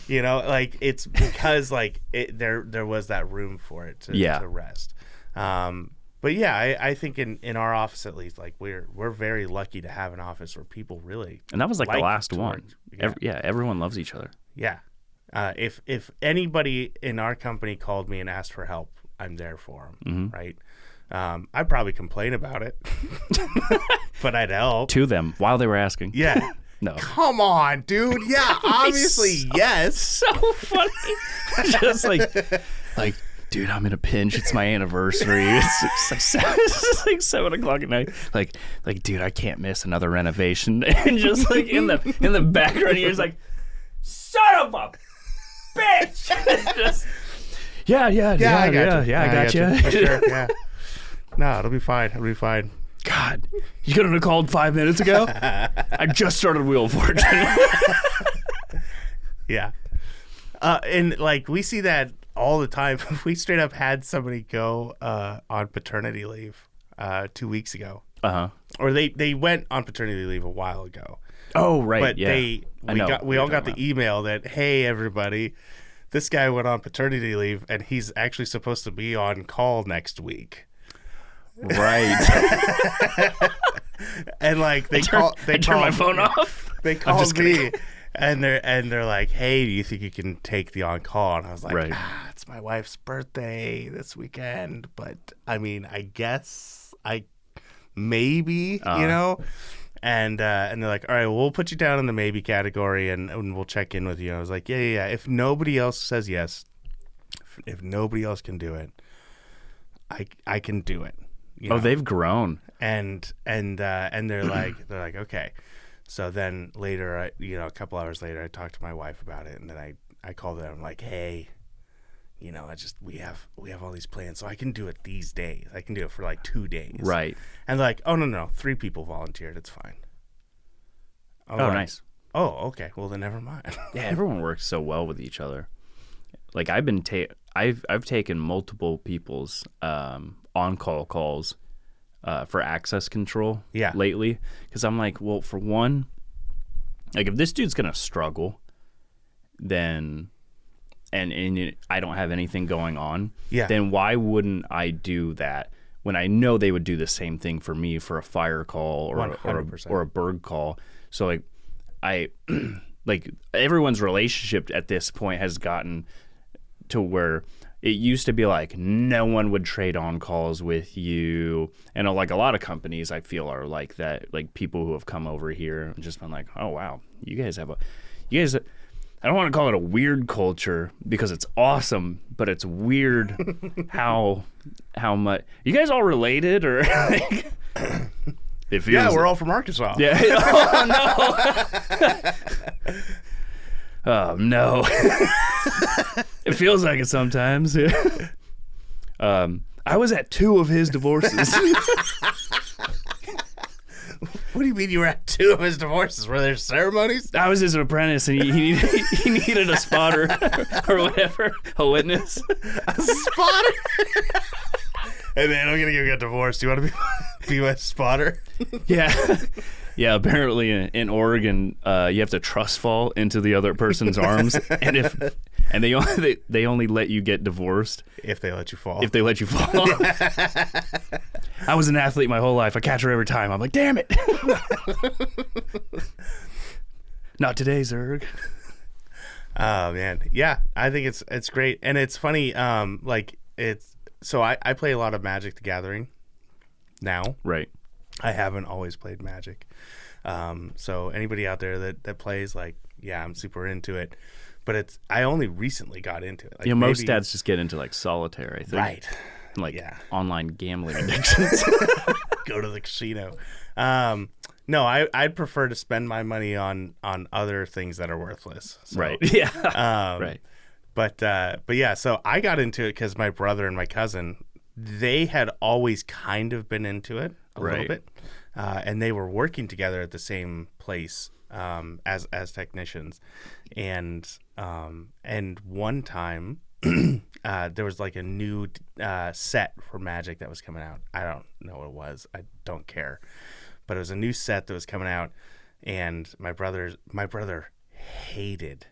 B: Like it's because like there was that room for it to rest. But yeah, I think in our office at least, like we're very lucky to have an office where people really
C: and that was like the last one. Everyone loves each other.
B: Yeah, if anybody in our company called me and asked for help, I'm there for them. Right. I'd probably complain about it, but I'd help
C: to them while they were asking.
B: Yeah.
C: No.
B: Come on, dude. Yeah, obviously, yes.
C: So funny. Just like. Dude, I'm in a pinch. It's my anniversary. It's like 7 o'clock at night. Like, dude, I can't miss another renovation. And just like in the background, you're just like, son of a bitch. Just, I got you.
B: For sure. Yeah. No, it'll be fine.
C: God, you couldn't have called 5 minutes ago. I just started Wheel of Fortune.
B: Yeah. And like we see that all the time. We straight up had somebody go on paternity leave 2 weeks ago. Or they went on paternity leave a while ago.
C: Oh, right.
B: But
C: yeah.
B: we all got the email that, hey, everybody, this guy went on paternity leave and he's actually supposed to be on call next week.
C: Right.
B: And like
C: I turned my phone off.
B: They called me. And they're like, hey, do you think you can take the on-call? And I was like, it's my wife's birthday this weekend. But, I mean, I guess maybe, And they're like, all right, well, we'll put you down in the maybe category and we'll check in with you. And I was like, yeah. If nobody else says yes, if nobody else can do it, I can do it.
C: They've grown.
B: And they're like, okay. So then later, a couple hours later, I talked to my wife about it, and then I called them. I'm like, hey, we have all these plans, so I can do it these days. I can do it for like 2 days.
C: Right.
B: And they're like, oh no, 3 people volunteered. It's fine.
C: Nice.
B: Oh, okay. Well, then never mind.
C: Yeah, everyone works so well with each other. Like I've taken multiple people's on-call calls. For access control lately, because I'm like, well, for one, like if this dude's gonna struggle, then and I don't have anything going on, then why wouldn't I do that when I know they would do the same thing for me for a fire call or
B: 100%.
C: a bird call. So like I like everyone's relationship at this point has gotten to where it used to be like no one would trade on calls with you, and like a lot of companies I feel are like that. Like people who have come over here and just been like, oh wow, you guys I don't want to call it a weird culture because it's awesome, but it's weird how much you guys all related or like, it feels
B: Yeah, we're all from Arkansas.
C: yeah. Oh no. It feels like it sometimes. I was at 2 of his divorces.
B: What do you mean you were at 2 of his divorces? Were there ceremonies?
C: I was his apprentice, and he needed a spotter or whatever, a witness.
B: A spotter? Hey man, I'm gonna go get divorced. Do you want to be my spotter?
C: Yeah. Yeah, apparently in Oregon, you have to trust fall into the other person's arms, and they only let you get divorced
B: if they let you fall.
C: If they let you fall. I was an athlete my whole life. I catch her every time. I'm like, damn it. Not today, Zerg.
B: Oh man, yeah, I think it's great, and it's funny. So I play a lot of Magic the Gathering now.
C: Right.
B: I haven't always played Magic. So anybody out there that plays, like, yeah, I'm super into it. But I only recently got into it. Like,
C: most dads just get into like solitaire, I think.
B: Right.
C: And like online gambling addictions.
B: Go to the casino. No, I'd prefer to spend my money on other things that are worthless. So,
C: right. Yeah. Right.
B: But yeah, so I got into it because my brother and my cousin, they had always kind of been into it a little bit. And they were working together at the same place as technicians, and one time there was like a new set for Magic that was coming out. I don't know what it was. I don't care, but it was a new set that was coming out, and my brother hated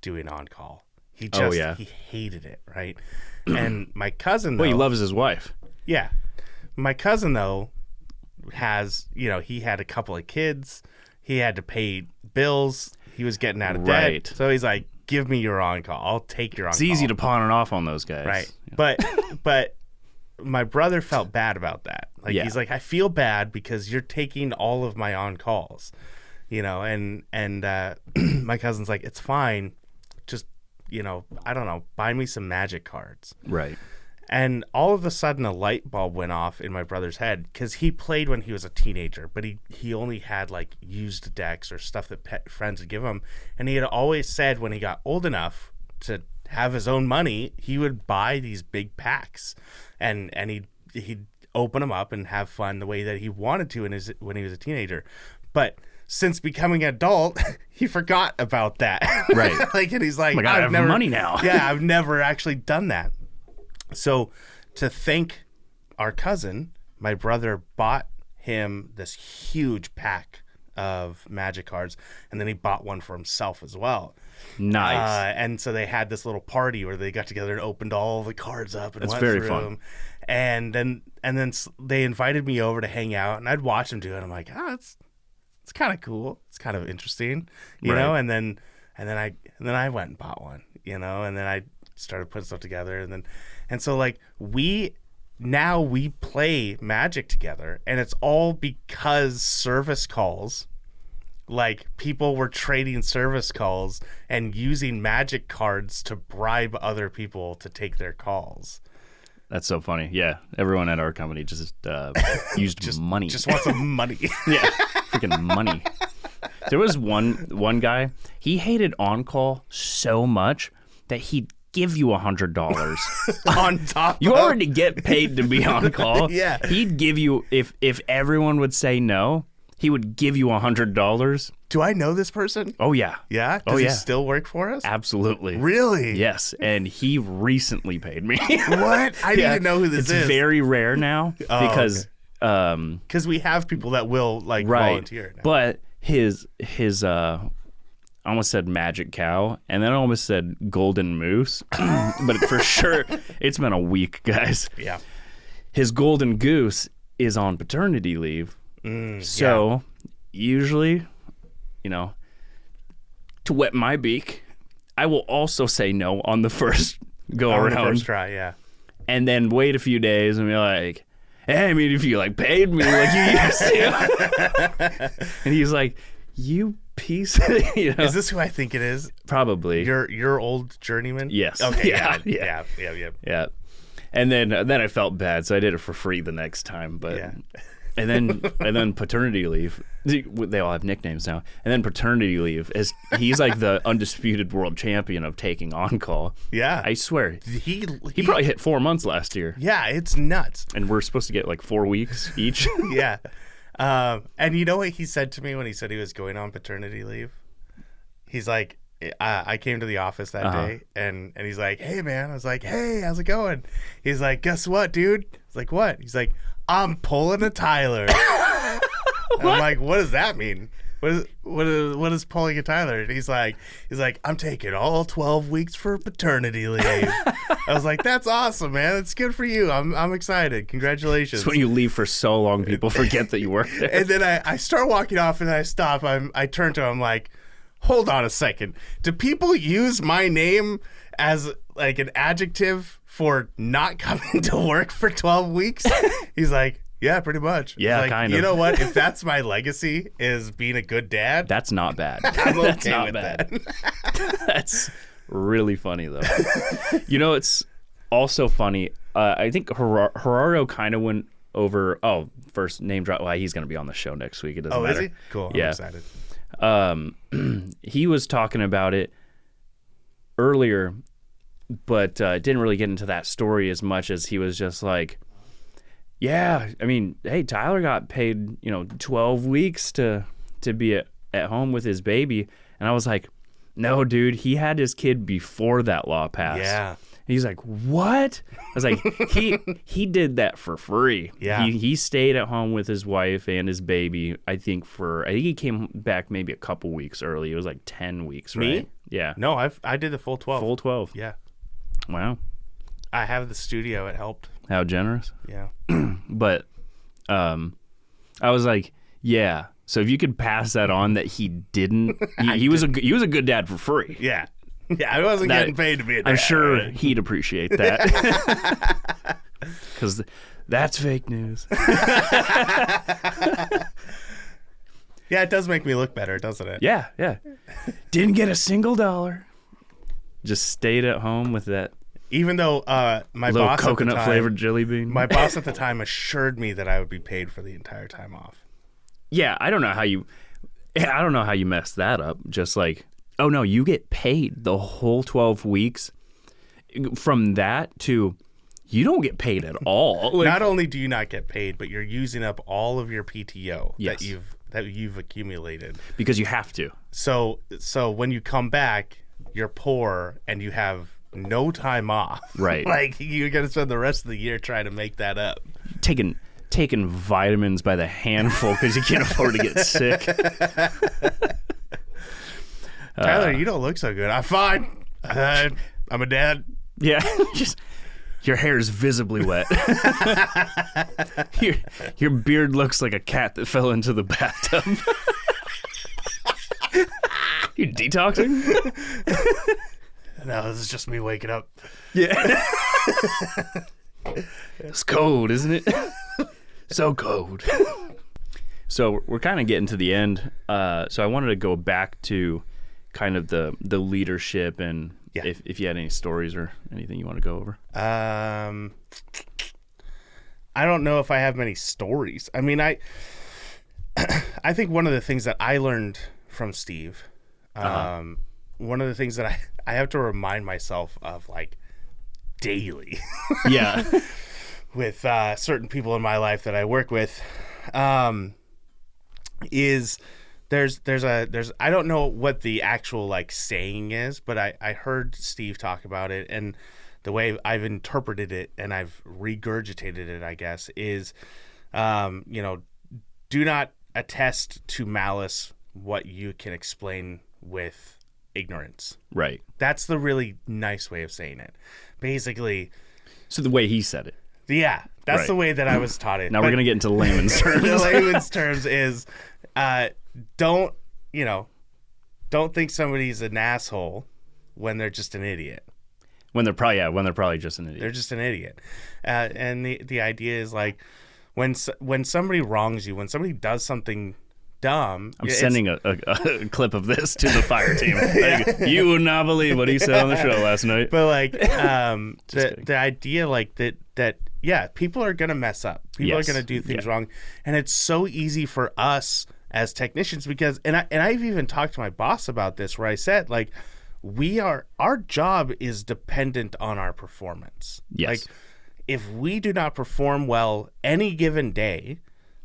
B: doing on call. He hated it, right? And my cousin, though,
C: he loves his wife.
B: Yeah, my cousin though has, he had a couple of kids. He had to pay bills. He was getting out of debt. So he's like, give me your on-call. I'll take your on-call.
C: It's easy to pawn it off on those guys.
B: Right. Yeah. But my brother felt bad about that. Like, he's like, I feel bad because you're taking all of my on-calls, and my cousin's like, it's fine. Just, I don't know, buy me some Magic cards.
C: Right.
B: And all of a sudden, a light bulb went off in my brother's head because he played when he was a teenager, but he only had like used decks or stuff that friends would give him. And he had always said when he got old enough to have his own money, he would buy these big packs, and he'd open them up and have fun the way that he wanted to when he was a teenager. But since becoming an adult, he forgot about that.
C: Right.
B: And he's like,
C: oh my God, I have money now.
B: Yeah, I've never actually done that. So to thank our cousin, my brother bought him this huge pack of Magic cards, and then he bought one for himself as well.
C: Nice.
B: And so they had this little party where they got together and opened all the cards up and
C: That's
B: went
C: very
B: through
C: fun.
B: them. And then they invited me over to hang out, and I'd watch them do it. I'm like, it's kind of cool. It's kind of interesting, you know. And then I went and bought one, and then I started putting stuff together, and so like we play Magic together, and it's all because service calls. Like, people were trading service calls and using Magic cards to bribe other people to take their calls.
C: That's so funny. Yeah, everyone at our company just used money.
B: Just want some money.
C: Yeah, freaking money. There was one guy, he hated on-call so much that he'd give you $100
B: on top.
C: You already get paid to be on call.
B: Yeah.
C: He'd give you, if everyone would say no, he would give you $100.
B: Do I know this person?
C: Oh, yeah.
B: Yeah? Does he still work for us?
C: Absolutely.
B: Really?
C: Yes. And he recently paid me.
B: What? I need to know who this is.
C: It's very rare now because...
B: Because we have people that will volunteer now.
C: But his I almost said magic cow, and then I almost said golden moose. But for sure, it's been a week, guys.
B: Yeah.
C: his golden goose is on paternity leave. So usually, to wet my beak, I will also say no on the first go around.
B: On the first try, yeah.
C: And then wait a few days and be like, hey, I mean, if you paid me like you used to. And he's like, you piece.
B: Is this who I think it is?
C: Probably.
B: Your old journeyman?
C: Yes.
B: Okay.
C: Yeah. And then I felt bad, so I did it for free the next time. But and then paternity leave. They all have nicknames now. And then paternity leave is he's like the undisputed world champion of taking on call.
B: Yeah.
C: I swear.
B: He
C: probably hit 4 months last year.
B: Yeah, it's nuts.
C: And we're supposed to get 4 weeks each.
B: Yeah. And you know what he said to me when he said he was going on paternity leave? He's like, I came to the office that day, and he's like, hey, man. I was like, hey, how's it going? He's like, guess what, dude? I was like, what? He's like, I'm pulling a Tyler. I'm like, what does that mean? What is pulling a Tyler? And he's like, I'm taking all 12 weeks for paternity leave. I was like, that's awesome, man. It's good for you. I'm excited. Congratulations.
C: It's when you leave for so long, people forget that you work there.
B: And then I start walking off, and then I stop. I turn to him like, hold on a second. Do people use my name as an adjective for not coming to work for 12 weeks? He's like, yeah, pretty much.
C: Yeah, kind of.
B: You know what? If that's my legacy, is being a good dad.
C: That's not bad.
B: I'm okay
C: That's not
B: with
C: bad.
B: that.
C: That's really funny, though. It's also funny. I think Gerardo kind of went over, first name drop. Well, he's going to be on the show next week. It doesn't matter.
B: Is he? Cool.
C: Yeah.
B: I'm excited.
C: He was talking about it earlier, but didn't really get into that story as much as he was just like, yeah, I mean, hey, Tyler got paid, 12 weeks to be at home with his baby. And I was like, no, dude, he had his kid before that law passed.
B: Yeah.
C: And he's like, what? I was like, he did that for free.
B: Yeah.
C: He stayed at home with his wife and his baby, I think he came back maybe a couple weeks early. It was 10 weeks, right?
B: Me?
C: Yeah.
B: No, I did the full 12.
C: Full 12.
B: Yeah.
C: Wow.
B: I have the studio. It helped.
C: How generous.
B: Yeah.
C: But I was like, yeah. So if you could pass that on that he didn't, he was a good dad for free.
B: Yeah. Yeah, I wasn't getting paid to be a dad.
C: I'm sure he'd appreciate that. Because that's fake news.
B: Yeah, it does make me look better, doesn't it?
C: Yeah. Didn't get a single dollar. Just stayed at home with that.
B: Even though my
C: little
B: boss
C: coconut
B: at the time,
C: flavored jelly bean.
B: My boss at the time assured me that I would be paid for the entire time off.
C: Yeah, I don't know how you messed that up. Just oh no, you get paid the whole 12 weeks. From that to you don't get paid at all.
B: Not only do you not get paid, but you're using up all of your PTO
C: Yes.
B: that you've accumulated.
C: Because you have to.
B: So when you come back, you're poor and you have no time off.
C: Right.
B: You're gonna spend the rest of the year trying to make that up.
C: Taking vitamins by the handful because you can't afford to get sick.
B: Tyler, you don't look so good. I'm fine. I'm a dad.
C: Yeah, just your hair is visibly wet. your beard looks like a cat that fell into the bathtub. You detoxing?
B: No, this is just me waking up.
C: Yeah. It's cold, isn't it? So cold. So we're kind of getting to the end. So I wanted to go back to kind of the leadership and if you had any stories or anything you want to go over.
B: I don't know if I have many stories. I mean, I think one of the things that I learned from Steve, one of the things that I have to remind myself of daily.
C: Yeah.
B: With certain people in my life that I work with, is there's I don't know what the actual saying is, but I heard Steve talk about it, and the way I've interpreted it and I've regurgitated it, I guess, is do not attest to malice what you can explain with ignorance.
C: Right.
B: That's the really nice way of saying it. Basically.
C: So the way he said it.
B: Yeah. That's the way that I was taught it.
C: Now we're going to get into layman's terms.
B: The layman's terms is don't think somebody's an asshole when they're just an idiot.
C: When they're probably just an idiot.
B: They're just an idiot. And the idea is like when somebody wrongs you, when somebody does something dumb.
C: I'm sending a clip of this to the fire team. Like, you would not believe what he said on the show last night.
B: But like the idea like that yeah, people are gonna mess up. People are gonna do things wrong, and it's so easy for us as technicians because I've even talked to my boss about this where I said like our job is dependent on our performance.
C: Yes.
B: Like if we do not perform well any given day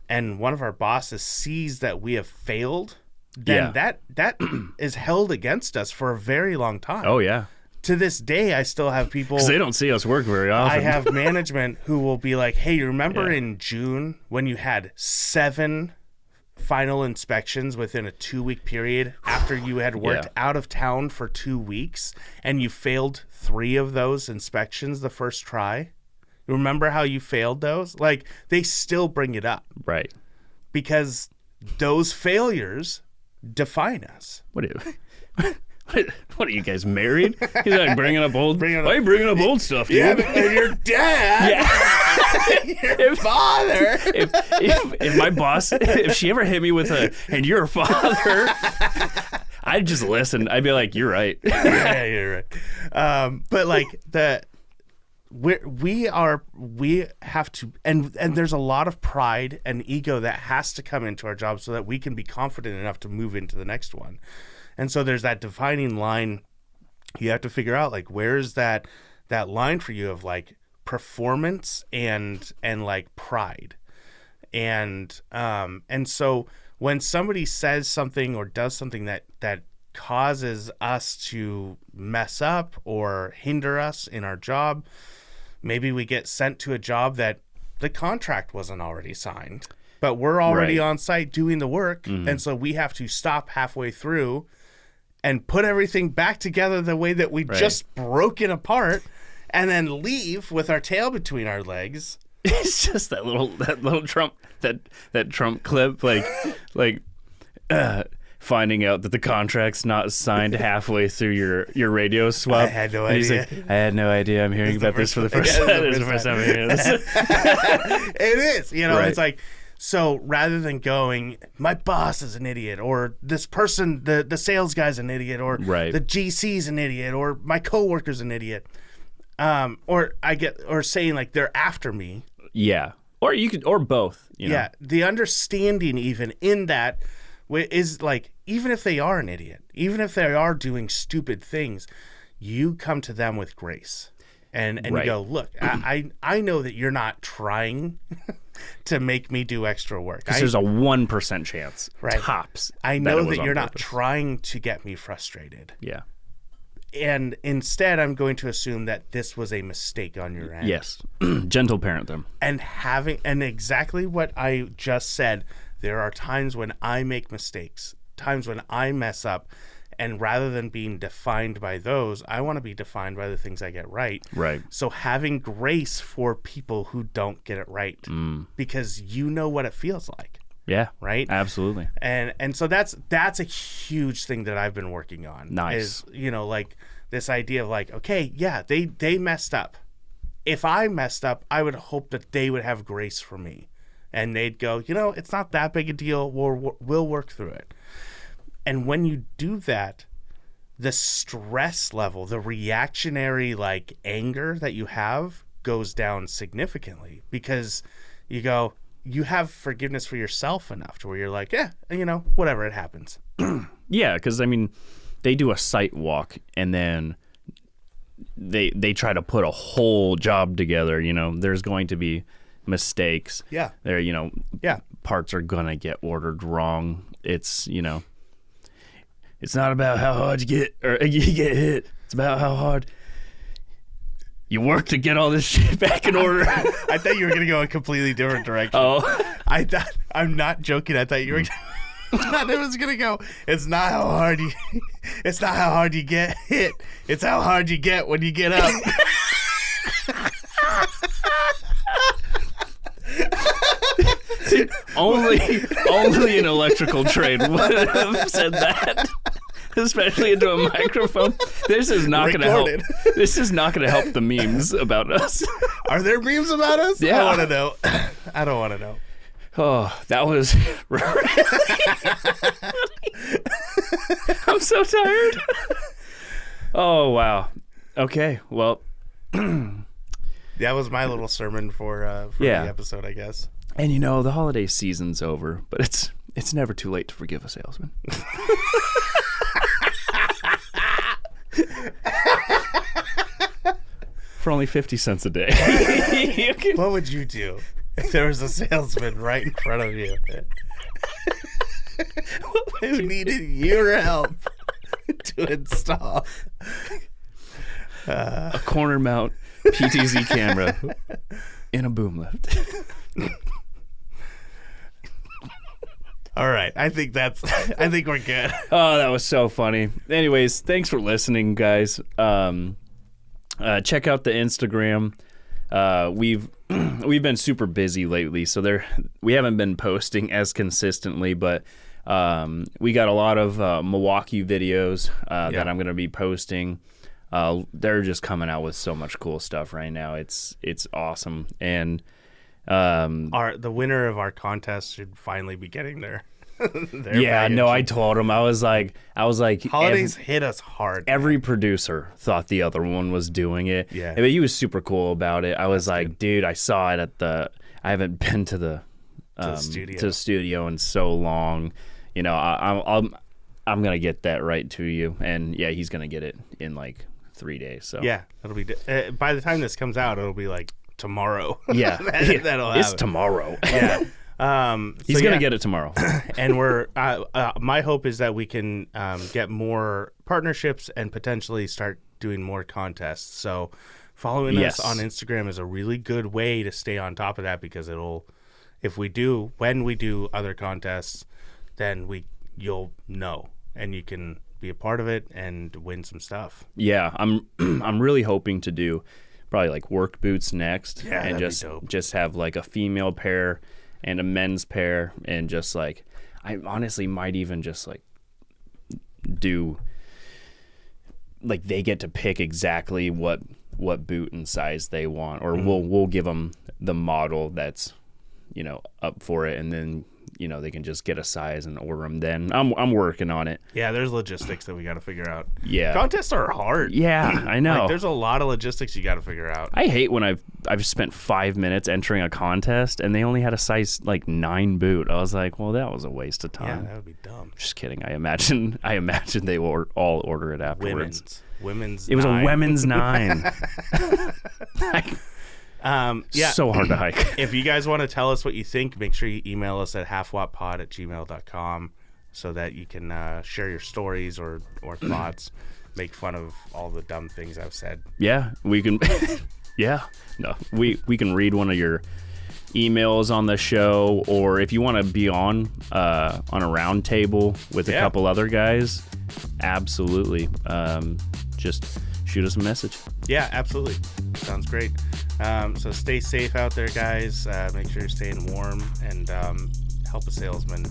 B: and one of our bosses sees that we have failed, then that is held against us for a very long time.
C: Oh yeah.
B: To this day, I still have people...
C: Because they don't see us work very often.
B: I have management who will be like, hey, you remember in June when you had 7 final inspections within a 2-week period after you had worked out of town for 2 weeks and you failed 3 of those inspections the first try? Remember how you failed those? Like, they still bring it up.
C: Right.
B: Because those failures define us.
C: What are you guys married? He's like bringing up old. Why are you bringing up old stuff, dude?
B: Yeah, but your dad, your father.
C: If my boss, if she ever hit me with and your father, I'd just listen. I'd be like, you're right.
B: Yeah, you're right. But like we have to, and there's a lot of pride and ego that has to come into our job so that we can be confident enough to move into the next one. And so there's that defining line. You have to figure out like where's that line for you of like performance and like pride. And so when somebody says something or does something that causes us to mess up or hinder us in our job, maybe we get sent to a job that the contract wasn't already signed, but we're already on site doing the work. Mm-hmm. And so we have to stop halfway through and put everything back together the way that we just broke it apart, and then leave with our tail between our legs.
C: It's just that little Trump that Trump clip, like finding out that the contract's not signed halfway through your radio swap.
B: I had no idea.
C: Like, I had no idea. I'm hearing about this for the first time. It's the first time I'm hearing this.
B: It is. It's like. So rather than going, my boss is an idiot, or this person, the sales guy's an idiot, or the GC's an idiot, or my coworker's an idiot, or saying like they're after me.
C: Yeah. Or both.
B: Yeah. The understanding even in that is like, even if they are an idiot, even if they are doing stupid things, you come to them with grace. And you go, look, I know that you're not trying to make me do extra work.
C: Because there's a 1% chance, tops.
B: I know that you're not trying to get me frustrated.
C: Yeah.
B: And instead, I'm going to assume that this was a mistake on your end.
C: Yes. Gentle parent them.
B: And exactly what I just said, there are times when I make mistakes, times when I mess up. And rather than being defined by those, I want to be defined by the things I get right. Right. So having grace for people who don't get it right, because you know what it feels like.
C: Yeah.
B: Right.
C: Absolutely.
B: And so that's a huge thing that I've been working on.
C: Nice.
B: Is, like this idea of like, okay, yeah, they messed up. If I messed up, I would hope that they would have grace for me, and they'd go, it's not that big a deal. We'll work through it. And when you do that, the stress level, the reactionary like anger that you have goes down significantly, because you have forgiveness for yourself enough to where you're like, whatever, it happens.
C: Yeah, because they do a site walk and then they try to put a whole job together. There's going to be mistakes.
B: Yeah.
C: There, parts are gonna get ordered wrong. It's It's not about how hard you get hit. It's about how hard you work to get all this shit back in order.
B: I thought you were going to go a completely different direction.
C: Oh.
B: I'm not joking. I thought you were it was going to go, it's not how hard you get hit. It's how hard you get when you get up.
C: only an electrical trade would have said that. Especially into a microphone. This is not going to help. This is not going to help the memes about us.
B: Are there memes about us?
C: Yeah.
B: I want to know. I don't want to know.
C: Oh, that was really I'm so tired. Oh, wow. Okay, well.
B: That was my little sermon for the episode, I guess.
C: And you know, the holiday season's over, but it's never too late to forgive a salesman. For only 50 cents a day.
B: What would you do if there was a salesman right in front of you who needed your help to install
C: a corner mount PTZ camera in a boom lift?
B: All right. I think we're good.
C: Oh, that was so funny. Anyways, thanks for listening, guys. Check out the Instagram. We've been super busy lately, so we haven't been posting as consistently, but we got a lot of Milwaukee videos that I'm going to be posting. They're just coming out with so much cool stuff right now. It's awesome. And
B: the winner of our contest should finally be getting their
C: I told him. I was like
B: holidays hit us hard.
C: Every producer thought the other one was doing it.
B: Yeah.
C: But he was super cool about it. I was like, dude, I saw it I haven't been to the studio in so long. You know, I'm gonna get that right to you. And yeah, he's gonna get it in like 3 days. So
B: yeah, that'll be by the time this comes out, it'll be like tomorrow.
C: Yeah.
B: That'll happen.
C: It's tomorrow.
B: Yeah.
C: He's gonna get it tomorrow.
B: And we're my hope is that we can get more partnerships and potentially start doing more contests. So following us on Instagram is a really good way to stay on top of that, because when we do other contests, then you'll know and you can be a part of it and win some stuff.
C: Yeah, I'm really hoping to do probably like work boots next, and just have like a female pair and a men's pair, and just like I honestly might even just like do like they get to pick exactly what boot and size they want, or we'll give them the model that's, you know, up for it, and then, you know, they can just get a size and order them then. I'm working on it.
B: Yeah, there's logistics that we got to figure out.
C: Yeah.
B: Contests are hard.
C: Yeah, I know.
B: Like, there's a lot of logistics you got to figure out.
C: I hate when I've spent 5 minutes entering a contest and they only had a size like 9 boot. I was like, well, that was a waste of time.
B: Yeah, that would be dumb.
C: Just kidding. I imagine they will all order it afterwards.
B: Women's.
C: It was a women's 9. So hard to hike.
B: If you guys want to tell us what you think, make sure you email us at halfwattpod@gmail.com so that you can share your stories or thoughts, make fun of all the dumb things I've said.
C: Yeah, we can. Yeah, no, we can read one of your emails on the show, or if you want to be on a round table with a couple other guys, absolutely. Just shoot us a message.
B: Yeah, absolutely. Sounds great. So stay safe out there, guys. Make sure you're staying warm, and help a salesman.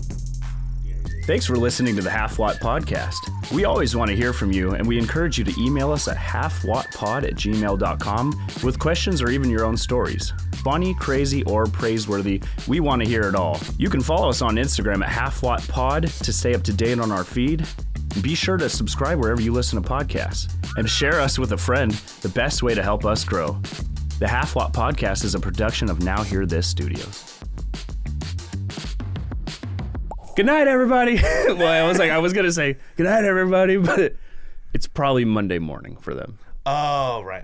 C: Thanks for listening to the Half Watt Podcast. We always want to hear from you, and we encourage you to email us at halfwattpod@gmail.com with questions or even your own stories. Funny, crazy, or praiseworthy, we want to hear it all. You can follow us on Instagram at halfwattpod to stay up to date on our feed. Be sure to subscribe wherever you listen to podcasts, and share us with a friend, the best way to help us grow. The Half Watt Podcast is a production of Now Hear This Studios. Good night, everybody. Well, I was going to say good night, everybody, but it's probably Monday morning for them.
B: Oh, right.